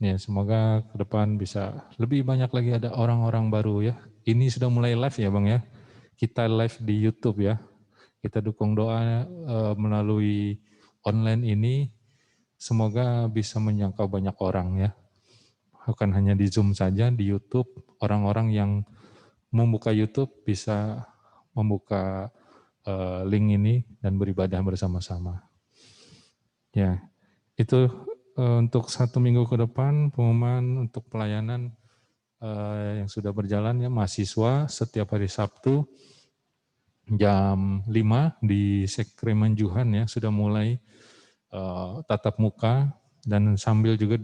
Ya, semoga ke depan bisa lebih banyak lagi ada orang-orang baru ya. Ini sudah mulai live ya Bang ya. Kita live di YouTube ya. Kita dukung doa melalui online ini, semoga bisa menjangkau banyak orang ya. Bukan hanya di Zoom saja, di YouTube, orang-orang yang membuka YouTube bisa membuka link ini dan beribadah bersama-sama. Ya, itu untuk 1 minggu ke depan pengumuman untuk pelayanan yang sudah berjalan ya, mahasiswa setiap hari Sabtu jam 5 di Sekreman Juhan ya sudah mulai tatap muka dan sambil juga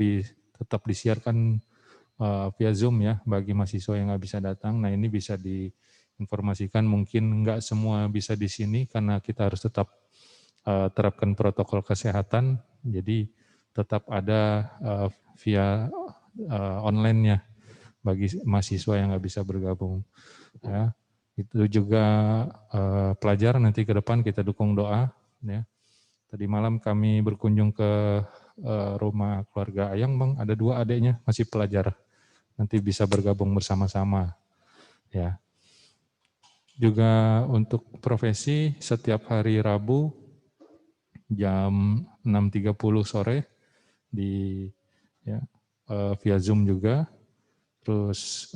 tetap disiarkan via Zoom ya bagi mahasiswa yang nggak bisa datang. Nah ini bisa diinformasikan, mungkin nggak semua bisa di sini karena kita harus tetap terapkan protokol kesehatan. Jadi tetap ada via online-nya bagi mahasiswa yang nggak bisa bergabung. Ya, itu juga pelajar nanti ke depan kita dukung doa. Ya. Tadi malam kami berkunjung ke rumah keluarga Ayang, Bang. Ada 2 adiknya masih pelajar. Nanti bisa bergabung bersama-sama. Ya. Juga untuk profesi setiap hari Rabu jam 6.30 sore di ya, via Zoom juga. Terus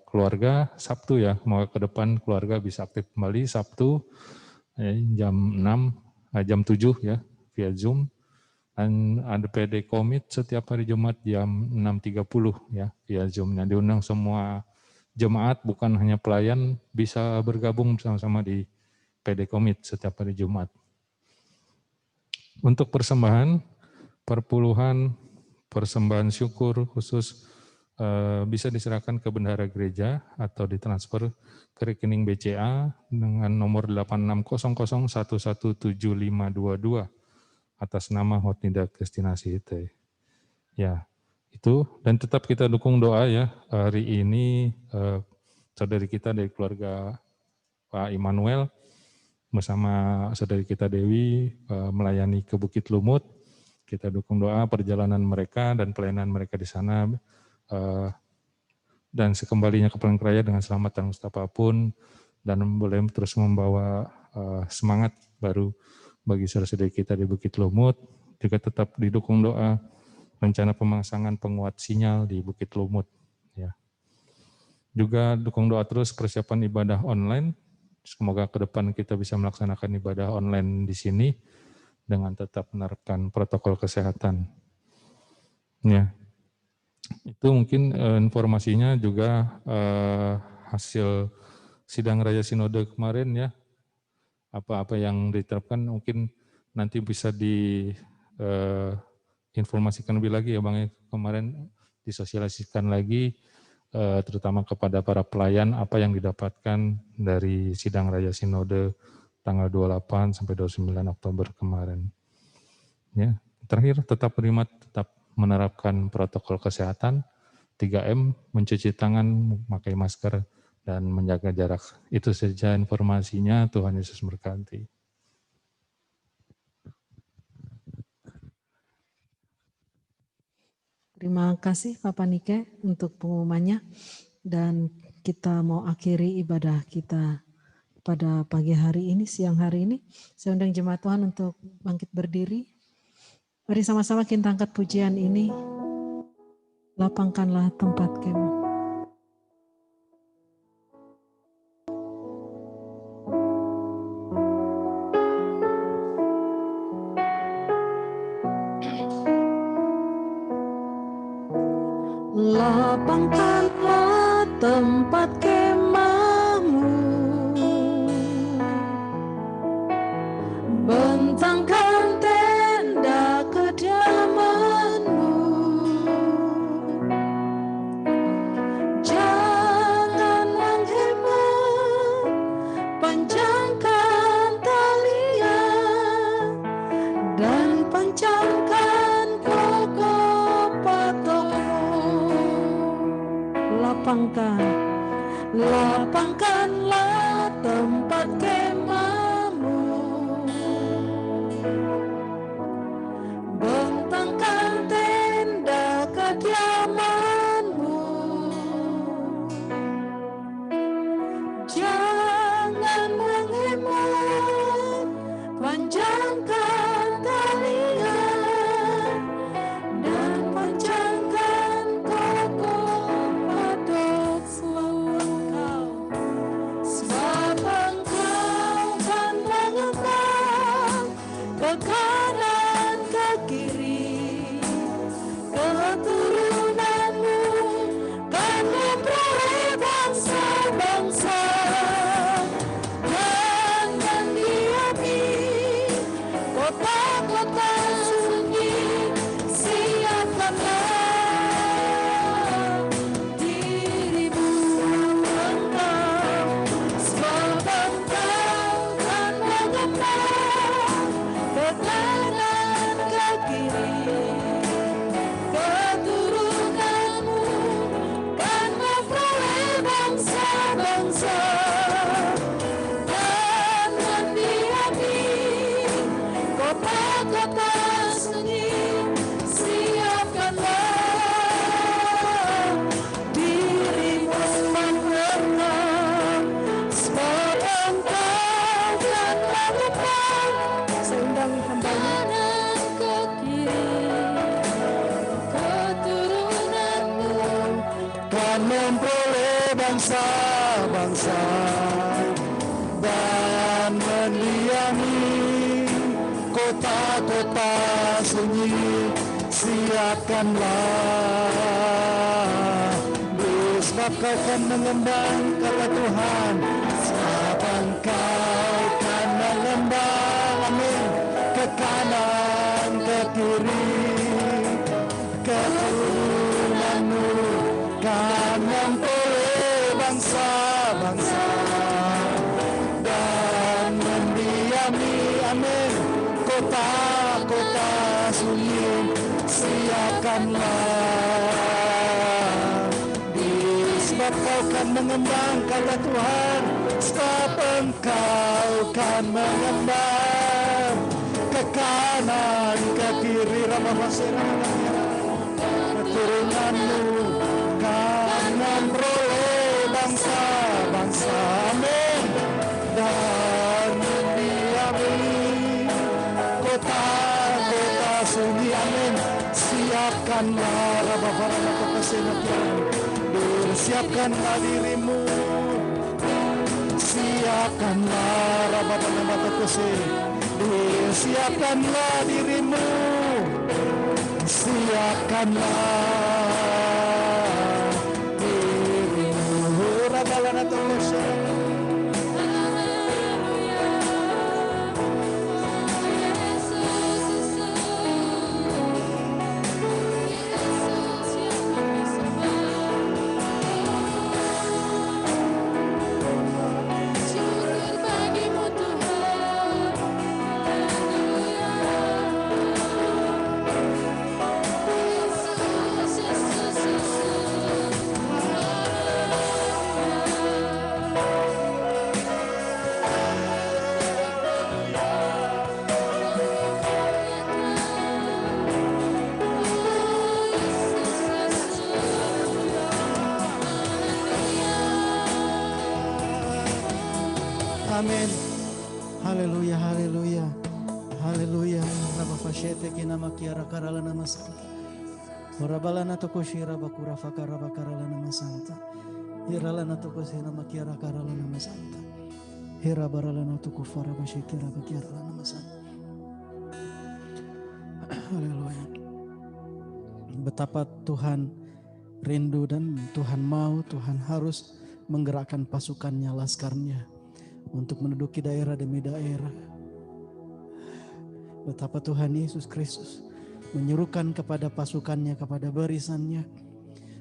keluarga Sabtu ya, mau ke depan keluarga bisa aktif kembali Sabtu jam 7 ya via Zoom. Dan ada PD Komit setiap hari Jumat jam 6.30 ya via Zoom. Nah, diundang semua jemaat bukan hanya pelayan bisa bergabung bersama-sama di PD Komit setiap hari Jumat. Untuk persembahan, perpuluhan, persembahan syukur khusus bisa diserahkan ke bendahara gereja atau ditransfer ke rekening BCA dengan nomor 8600117522 atas nama Hotnida Kristina Sihite. Ya, itu dan tetap kita dukung doa ya. Hari ini saudari kita dari keluarga Pak Immanuel bersama saudari kita Dewi melayani ke Bukit Lumut. Kita dukung doa perjalanan mereka dan pelayanan mereka di sana dan sekembalinya ke Palangkaraya dengan selamat dan apapun dan boleh terus membawa semangat baru bagi saudara-saudari kita di Bukit Lumut. Juga tetap didukung doa rencana pemasangan penguat sinyal di Bukit Lumut. Ya. Juga dukung doa terus persiapan ibadah online. Semoga ke depan kita bisa melaksanakan ibadah online di sini dengan tetap menerapkan protokol kesehatan. Ya. Itu mungkin informasinya juga hasil sidang Raja Sinode kemarin ya. Apa-apa yang diterapkan mungkin nanti bisa diinformasikan lebih lagi ya Bang. Kemarin disosialisasikan lagi terutama kepada para pelayan apa yang didapatkan dari sidang Raja Sinode tanggal 28 sampai 29 Oktober kemarin. Ya, terakhir tetap menerapkan protokol kesehatan 3M, mencuci tangan, memakai masker, dan menjaga jarak. Itu saja informasinya, Tuhan Yesus memberkati. Terima kasih Papa Nike untuk pengumumannya dan kita mau akhiri ibadah kita pada pagi hari ini, siang hari ini. Saya undang jemaat Tuhan untuk bangkit berdiri. Mari sama-sama kita angkat pujian ini. Lapangkanlah tempat kemah. Lapangkanlah tempat kemahmu, bentangkan tenda kediamanmu, jangan menghemat, panjangkan talian dan pancangkan kokoh patokmu. Lapangkanlah tempat kemahmu, bentangkan tenda kediamanmu, jangan menghemat, panjangkan talian dan pancangkan kokoh patok selalu engkau, sebab engkau memperoleh bangsa-bangsa dan mendiami kota-kota sunyi. Siapkanlah, sebab kau akan mengembang, kata Tuhan. Sebab engkau akan mengembang, amin, ke kanan, ke kiri. Keturunanmu kan memperoleh bangsa-bangsa dan mendiami, amin, kota-kota sunyi. Siapkanlah, sebab kau kan mengembang, kata Tuhan. Sebab engkau kan mengembang ke kanan, ke kiri. Keturunanmu kan memperoleh bangsa-bangsa, amin, dan mendiami kota-kota sunyi, amin. Siapkanlah, siapkanlah dirimu, siapkanlah, siapkanlah dirimu, siapkanlah dirimu. Rabalana tokose. Amin. Haleluya, haleluya, haleluya. Raba fashete kina makiara karala nama santa. Orabalana tokoshira bakura fakara bakarala nama santa. Hiralana tokosina makiara karala nama santa. Hira baralana tokufara bashikira bakiara nama santa. Haleluya. Betapa Tuhan rindu dan Tuhan mau, Tuhan harus menggerakkan pasukannya, laskarnya untuk menduduki daerah demi daerah. Betapa Tuhan Yesus Kristus menyuruhkan kepada pasukannya, kepada barisannya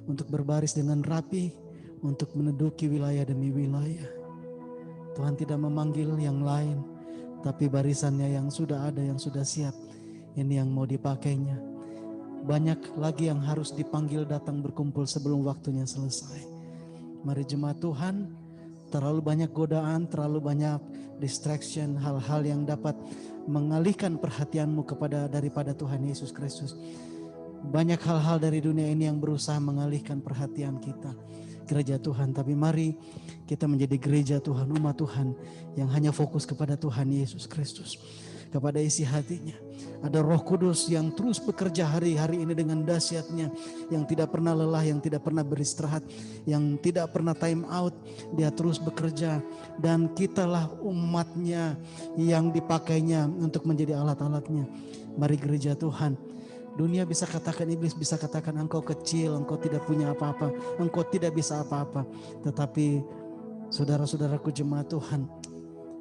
untuk berbaris dengan rapi, untuk menduduki wilayah demi wilayah. Tuhan tidak memanggil yang lain, tapi barisannya yang sudah ada, yang sudah siap, ini yang mau dipakainya. Banyak lagi yang harus dipanggil datang berkumpul sebelum waktunya selesai. Mari jemaat Tuhan, terlalu banyak godaan, terlalu banyak distraction, hal-hal yang dapat mengalihkan perhatianmu daripada Tuhan Yesus Kristus. Banyak hal-hal dari dunia ini yang berusaha mengalihkan perhatian kita, gereja Tuhan. Tapi mari kita menjadi gereja Tuhan, umat Tuhan yang hanya fokus kepada Tuhan Yesus Kristus, kepada isi hatinya. Ada Roh Kudus yang terus bekerja hari-hari ini dengan dahsyatnya, yang tidak pernah lelah, yang tidak pernah beristirahat, yang tidak pernah time out. Dia terus bekerja dan kitalah umatnya yang dipakainya untuk menjadi alat-alatnya. Mari gereja Tuhan. Dunia bisa katakan, iblis bisa katakan engkau kecil, engkau tidak punya apa-apa, engkau tidak bisa apa-apa. Tetapi saudara-saudaraku jemaat Tuhan,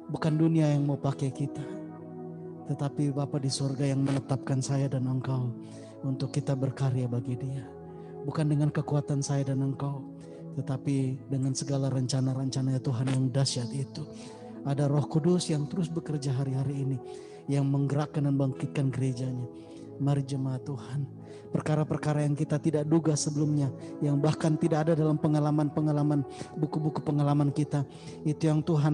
bukan dunia yang mau pakai kita, tetapi Bapa di surga yang menetapkan saya dan engkau untuk kita berkarya bagi Dia. Bukan dengan kekuatan saya dan engkau, tetapi dengan segala rencana-rencana Tuhan yang dahsyat itu. Ada Roh Kudus yang terus bekerja hari-hari ini, yang menggerakkan dan bangkitkan gerejanya. Mari jemaat Tuhan, perkara-perkara yang kita tidak duga sebelumnya, yang bahkan tidak ada dalam pengalaman-pengalaman, buku-buku pengalaman kita, itu yang Tuhan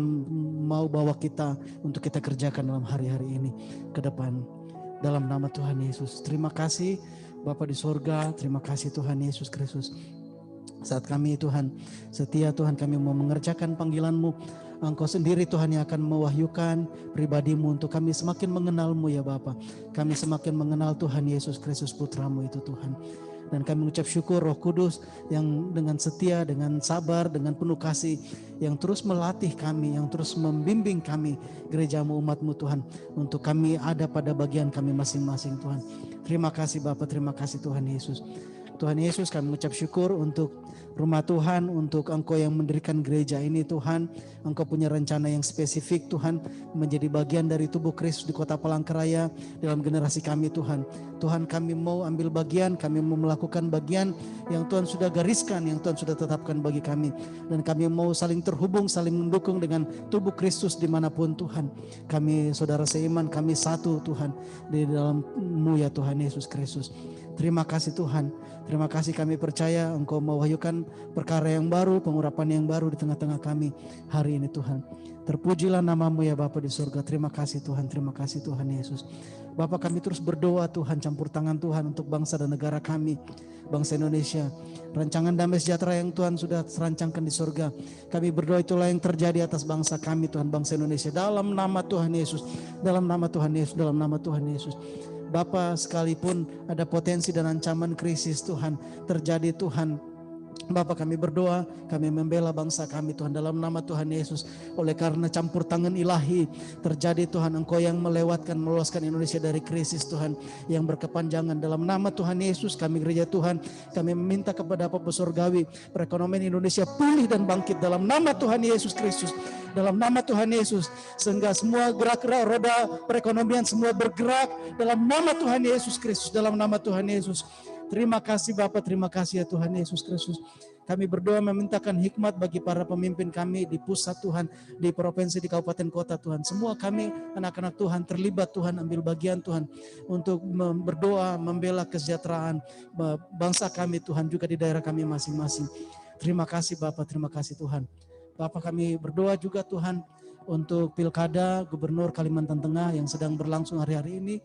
mau bawa kita untuk kita kerjakan dalam hari-hari ini ke depan. Dalam nama Tuhan Yesus, terima kasih Bapa di surga, terima kasih Tuhan Yesus Kristus. Saat kami Tuhan setia, Tuhan kami mau mengerjakan panggilan-Mu, Engkau sendiri Tuhan yang akan mewahyukan pribadi-Mu untuk kami semakin mengenal-Mu ya Bapa. Kami semakin mengenal Tuhan Yesus Kristus Putra-Mu itu Tuhan. Dan kami mengucap syukur Roh Kudus yang dengan setia, dengan sabar, dengan penuh kasih, yang terus melatih kami, yang terus membimbing kami, gerejamu, umatmu Tuhan, untuk kami ada pada bagian kami masing-masing Tuhan. Terima kasih Bapa, terima kasih Tuhan Yesus. Tuhan Yesus, kami mengucap syukur untuk rumah Tuhan, untuk Engkau yang mendirikan gereja ini Tuhan. Engkau punya rencana yang spesifik Tuhan, menjadi bagian dari tubuh Kristus di Kota Palangkaraya dalam generasi kami Tuhan. Tuhan, kami mau ambil bagian, kami mau melakukan bagian yang Tuhan sudah gariskan, yang Tuhan sudah tetapkan bagi kami. Dan kami mau saling terhubung, saling mendukung dengan tubuh Kristus dimanapun Tuhan. Kami saudara seiman, kami satu Tuhan di dalam-Mu ya Tuhan Yesus Kristus. Terima kasih Tuhan. Terima kasih, kami percaya Engkau mewahyukan perkara yang baru, pengurapan yang baru di tengah-tengah kami hari ini Tuhan. Terpujilah nama-Mu ya Bapa di surga. Terima kasih Tuhan, terima kasih Tuhan Yesus. Bapa, kami terus berdoa Tuhan, campur tangan Tuhan untuk bangsa dan negara kami, bangsa Indonesia. Rancangan damai sejahtera yang Tuhan sudah rancangkan di surga, kami berdoa itulah yang terjadi atas bangsa kami Tuhan, bangsa Indonesia. Dalam nama Tuhan Yesus, dalam nama Tuhan Yesus, dalam nama Tuhan Yesus. Bapa, sekalipun ada potensi dan ancaman krisis Tuhan terjadi Tuhan, Bapa, kami berdoa, kami membela bangsa kami Tuhan dalam nama Tuhan Yesus. Oleh karena campur tangan ilahi terjadi Tuhan, Engkau yang meloloskan Indonesia dari krisis Tuhan yang berkepanjangan. Dalam nama Tuhan Yesus, kami gereja Tuhan, kami meminta kepada Bapa Surgawi, perekonomian Indonesia pulih dan bangkit dalam nama Tuhan Yesus Kristus. Dalam nama Tuhan Yesus, sehingga semua gerak-gerak roda perekonomian semua bergerak dalam nama Tuhan Yesus Kristus, dalam nama Tuhan Yesus. Terima kasih Bapa, terima kasih ya Tuhan Yesus Kristus. Kami berdoa memintakan hikmat bagi para pemimpin kami di pusat Tuhan, di provinsi, di kabupaten kota Tuhan. Semua kami anak-anak Tuhan terlibat Tuhan, ambil bagian Tuhan untuk berdoa, membela kesejahteraan bangsa kami Tuhan, juga di daerah kami masing-masing. Terima kasih Bapa, terima kasih Tuhan. Bapa, kami berdoa juga Tuhan untuk pilkada Gubernur Kalimantan Tengah yang sedang berlangsung hari-hari ini.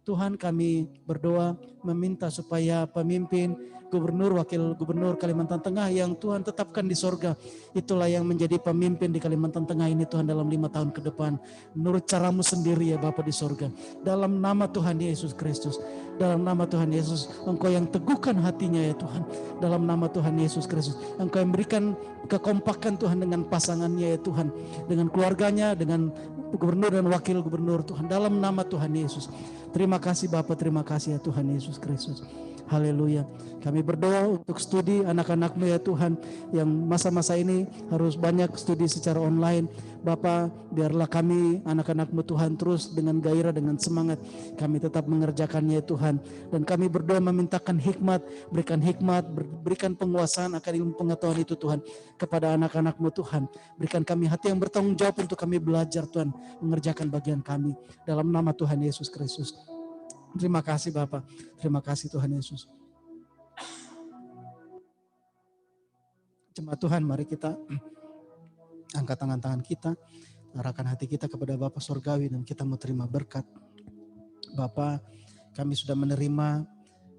Tuhan, kami berdoa meminta supaya pemimpin gubernur, wakil gubernur Kalimantan Tengah yang Tuhan tetapkan di sorga, itulah yang menjadi pemimpin di Kalimantan Tengah ini Tuhan dalam 5 tahun ke depan. Menurut caramu sendiri ya Bapa di sorga. Dalam nama Tuhan Yesus Kristus. Dalam nama Tuhan Yesus, Engkau yang teguhkan hatinya ya Tuhan. Dalam nama Tuhan Yesus Kristus, Engkau yang berikan kekompakan Tuhan dengan pasangannya ya Tuhan. Dengan keluarganya, dengan gubernur dan wakil gubernur Tuhan. Dalam nama Tuhan Yesus. Terima kasih Bapa, terima kasih ya Tuhan Yesus Kristus. Haleluya. Kami berdoa untuk studi anak-anak-Mu ya Tuhan, yang masa-masa ini harus banyak studi secara online. Bapa, biarlah kami anak-anak-Mu Tuhan terus dengan gairah, dengan semangat kami tetap mengerjakannya ya Tuhan. Dan kami berdoa memintakan hikmat, berikan penguasaan akan ilmu pengetahuan itu Tuhan kepada anak-anak-Mu Tuhan. Berikan kami hati yang bertanggung jawab untuk kami belajar Tuhan, mengerjakan bagian kami dalam nama Tuhan Yesus Kristus. Terima kasih Bapa, terima kasih Tuhan Yesus. Jemaat Tuhan, mari kita angkat tangan-tangan kita, arahkan hati kita kepada Bapa Surgawi dan kita mau terima berkat. Bapa, kami sudah menerima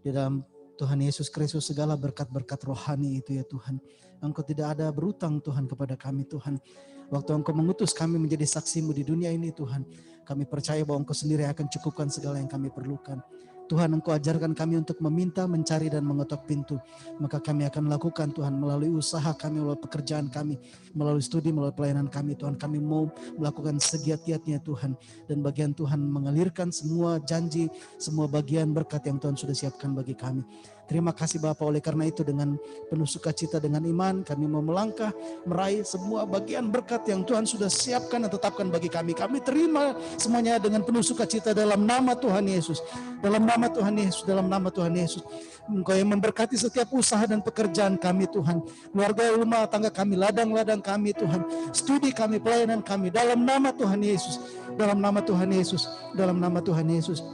di dalam Tuhan Yesus Kristus segala berkat-berkat rohani itu ya Tuhan. Engkau tidak ada berutang Tuhan kepada kami Tuhan. Waktu Engkau mengutus kami menjadi saksi-Mu di dunia ini Tuhan, kami percaya bahwa Engkau sendiri akan cukupkan segala yang kami perlukan. Tuhan, Engkau ajarkan kami untuk meminta, mencari, dan mengetok pintu. Maka kami akan lakukan Tuhan melalui usaha kami, melalui pekerjaan kami, melalui studi, melalui pelayanan kami. Tuhan, kami mau melakukan segiat-giatnya Tuhan. Dan bagian Tuhan mengalirkan semua janji, semua bagian berkat yang Tuhan sudah siapkan bagi kami. Terima kasih Bapa, oleh karena itu dengan penuh sukacita, dengan iman kami mau melangkah meraih semua bagian berkat yang Tuhan sudah siapkan dan tetapkan bagi kami. Kami terima semuanya dengan penuh sukacita dalam nama Tuhan Yesus. Dalam nama Tuhan Yesus, dalam nama Tuhan Yesus. Engkau yang memberkati setiap usaha dan pekerjaan kami Tuhan. Keluarga, rumah tangga kami, ladang-ladang kami Tuhan. Studi kami, pelayanan kami dalam nama Tuhan Yesus. Dalam nama Tuhan Yesus. Dalam nama Tuhan Yesus.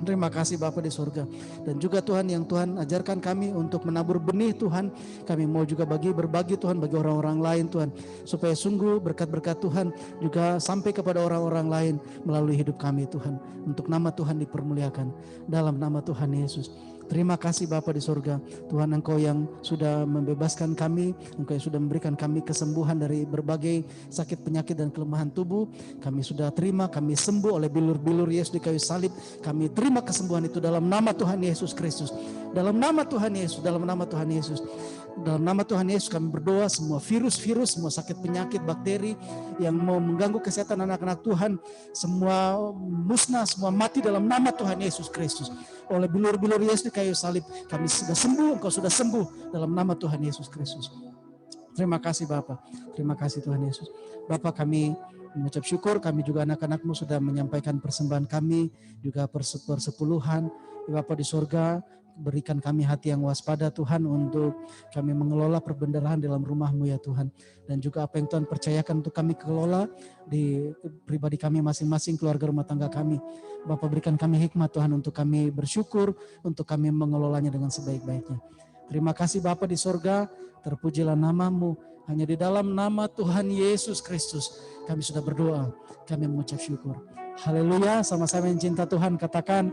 Terima kasih Bapa di surga. Dan juga Tuhan yang Tuhan ajarkan kami untuk menabur benih Tuhan. Kami mau juga berbagi Tuhan bagi orang-orang lain Tuhan. Supaya sungguh berkat-berkat Tuhan juga sampai kepada orang-orang lain melalui hidup kami Tuhan. Untuk nama Tuhan dipermuliakan. Dalam nama Tuhan Yesus. Terima kasih Bapa di surga. Tuhan, Engkau yang sudah membebaskan kami, Engkau yang sudah memberikan kami kesembuhan dari berbagai sakit penyakit dan kelemahan tubuh. Kami sudah terima, kami sembuh oleh bilur-bilur Yesus di kayu salib. Kami terima kesembuhan itu dalam nama Tuhan Yesus Kristus. Dalam nama Tuhan Yesus, dalam nama Tuhan Yesus. Dalam nama Tuhan Yesus kami berdoa, semua virus-virus, semua sakit penyakit, bakteri yang mau mengganggu kesehatan anak-anak Tuhan, semua musnah, semua mati dalam nama Tuhan Yesus Kristus. Oleh bilur-bilur Yesus di kayu salib, kami sudah sembuh, Engkau sudah sembuh dalam nama Tuhan Yesus Kristus. Terima kasih Bapak, terima kasih Tuhan Yesus. Bapak, kami mengucap syukur, kami juga anak-anak-Mu sudah menyampaikan persembahan kami, juga persepuluhan. Bapak di surga, berikan kami hati yang waspada Tuhan untuk kami mengelola perbendaharaan dalam rumah-Mu ya Tuhan. Dan juga apa yang Tuhan percayakan untuk kami kelola di pribadi kami masing-masing, keluarga rumah tangga kami. Bapak berikan kami hikmat Tuhan untuk kami bersyukur, untuk kami mengelolanya dengan sebaik-baiknya. Terima kasih Bapak di surga, terpujilah nama-Mu. Hanya di dalam nama Tuhan Yesus Kristus kami sudah berdoa, kami mengucap syukur. Haleluya, sama-sama yang cinta Tuhan katakan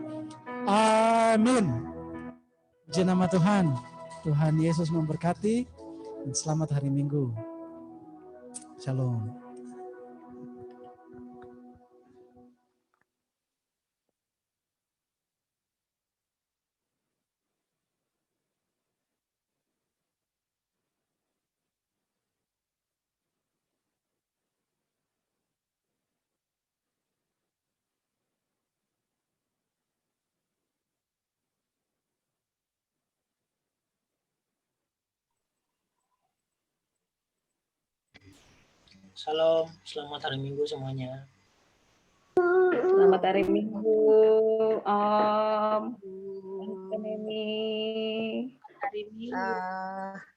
amin. Puji nama Tuhan. Tuhan Yesus memberkati dan selamat hari Minggu. Shalom. Shalom, selamat hari Minggu semuanya. Selamat hari Minggu, Om. Hari Minggu.